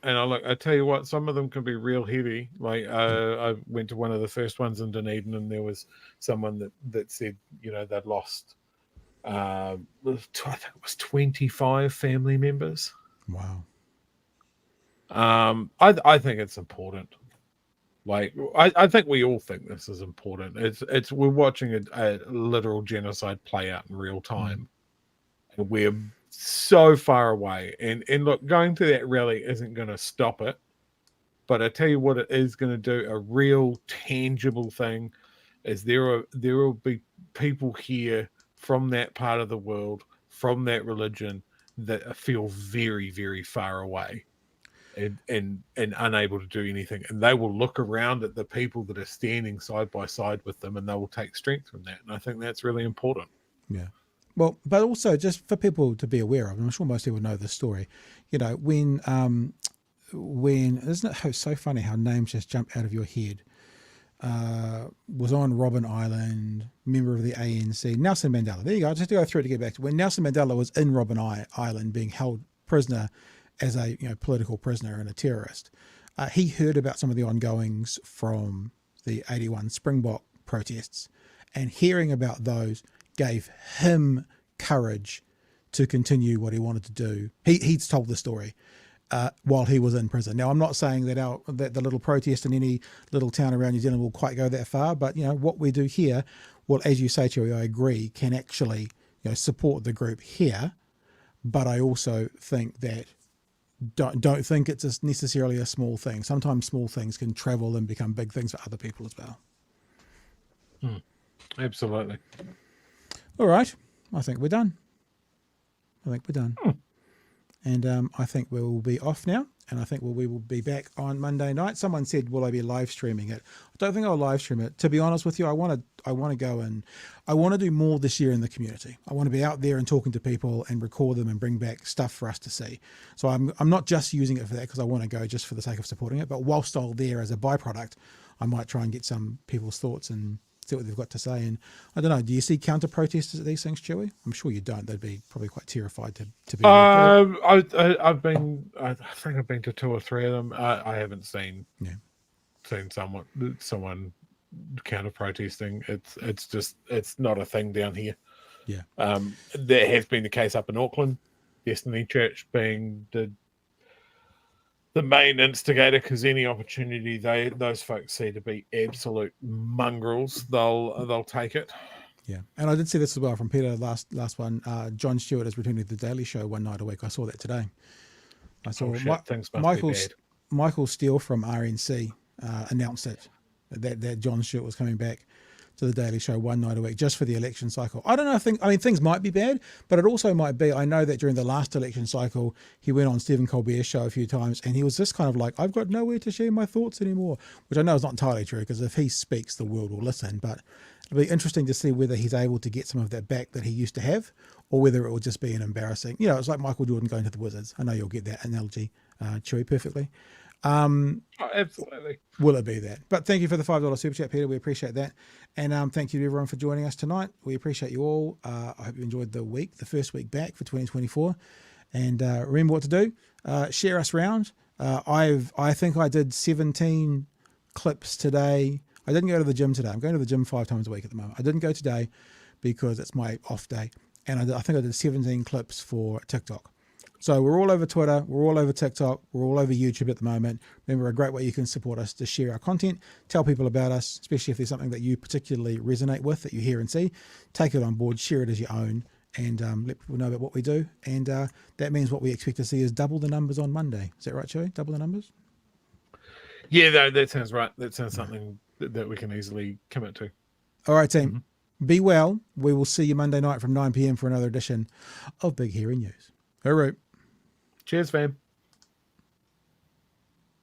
And I tell you what, some of them can be real heavy. Like I went to one of the first ones in Dunedin, and there was someone that said, they'd lost, I think it was 25 family members. Wow. I think it's important. Like I think we all think this is important. We're watching a literal genocide play out in real time, and we're so far away. And look, going to that rally isn't going to stop it, but I tell you what, it is going to do, a real tangible thing, is there will be people here from that part of the world, from that religion, that feel very, very far away. And unable to do anything, and they will look around at the people that are standing side by side with them, and they will take strength from that. And I think that's really important. Yeah. Well, but also just for people to be aware of, and I'm sure most people know this story. When isn't it so funny how names just jump out of your head? Was on Robben Island, member of the ANC, Nelson Mandela. There you go. Just to go through it to get back to when Nelson Mandela was in Robben Island being held prisoner as a political prisoner and a terrorist. He heard about some of the ongoings from the 81 Springbok protests, and hearing about those gave him courage to continue what he wanted to do. He's told the story while he was in prison. Now, I'm not saying that that the little protest in any little town around New Zealand will quite go that far, but what we do here, well, as you say, Chewie, I agree, can actually support the group here. But I also think that don't think it's necessarily a small thing. Sometimes small things can travel and become big things for other people as well. Absolutely. All right. I think we're done. And I think we'll be off now. And I think we will be back on Monday night. Someone said, will I be live streaming it? I don't think I'll live stream it. To be honest with you, I want to go and I want to do more this year in the community. I want to be out there and talking to people and record them and bring back stuff for us to see. So I'm not just using it for that because I want to go just for the sake of supporting it. But whilst I'm there as a byproduct, I might try and get some people's thoughts and see what they've got to say. And I don't know, do you see counter protesters at these things, Chewie? I'm sure you don't. They'd be probably quite terrified to be. I think I've been to 2 or 3 of them. I haven't seen someone counter protesting. It's not a thing down here. Yeah. That has been the case up in Auckland. Destiny Church being the main instigator, because any opportunity those folks see to be absolute mongrels, they'll take it. Yeah, and I did see this as well from Peter. Last one. Jon Stewart is returning to the Daily Show one night a week. I saw that today. I saw Michael Steele from RNC announced it that Jon Stewart was coming back to the Daily Show one night a week just for the election cycle. I don't know. Things might be bad, but it also might be. I know that during the last election cycle, he went on Stephen Colbert's show a few times, and he was just kind of like, "I've got nowhere to share my thoughts anymore," which I know is not entirely true because if he speaks, the world will listen. But it'll be interesting to see whether he's able to get some of that back that he used to have, or whether it will just be an embarrassing. It's like Michael Jordan going to the Wizards. I know you'll get that analogy, Chewie, perfectly. Absolutely. Will it be that? But thank you for the $5 super chat, Peter. We appreciate that. And thank you to everyone for joining us tonight. We appreciate you all. I hope you enjoyed the first week back for 2024. And remember what to do. Share us round. I think I did 17 clips today. I didn't go to the gym today. I'm going to the gym 5 times a week at the moment. I didn't go today because it's my off day. And I think I did 17 clips for TikTok. So we're all over Twitter, we're all over TikTok, we're all over YouTube at the moment. Remember, a great way you can support us to share our content, tell people about us, especially if there's something that you particularly resonate with, that you hear and see. Take it on board, share it as your own, and let people know about what we do. And that means what we expect to see is double the numbers on Monday. Is that right, Chewie? Double the numbers? Yeah, that sounds right. That sounds something that we can easily commit to. All right, team. Mm-hmm. Be well. We will see you Monday night from 9 p.m. for another edition of Big Hairy News. All right. Cheers, fam.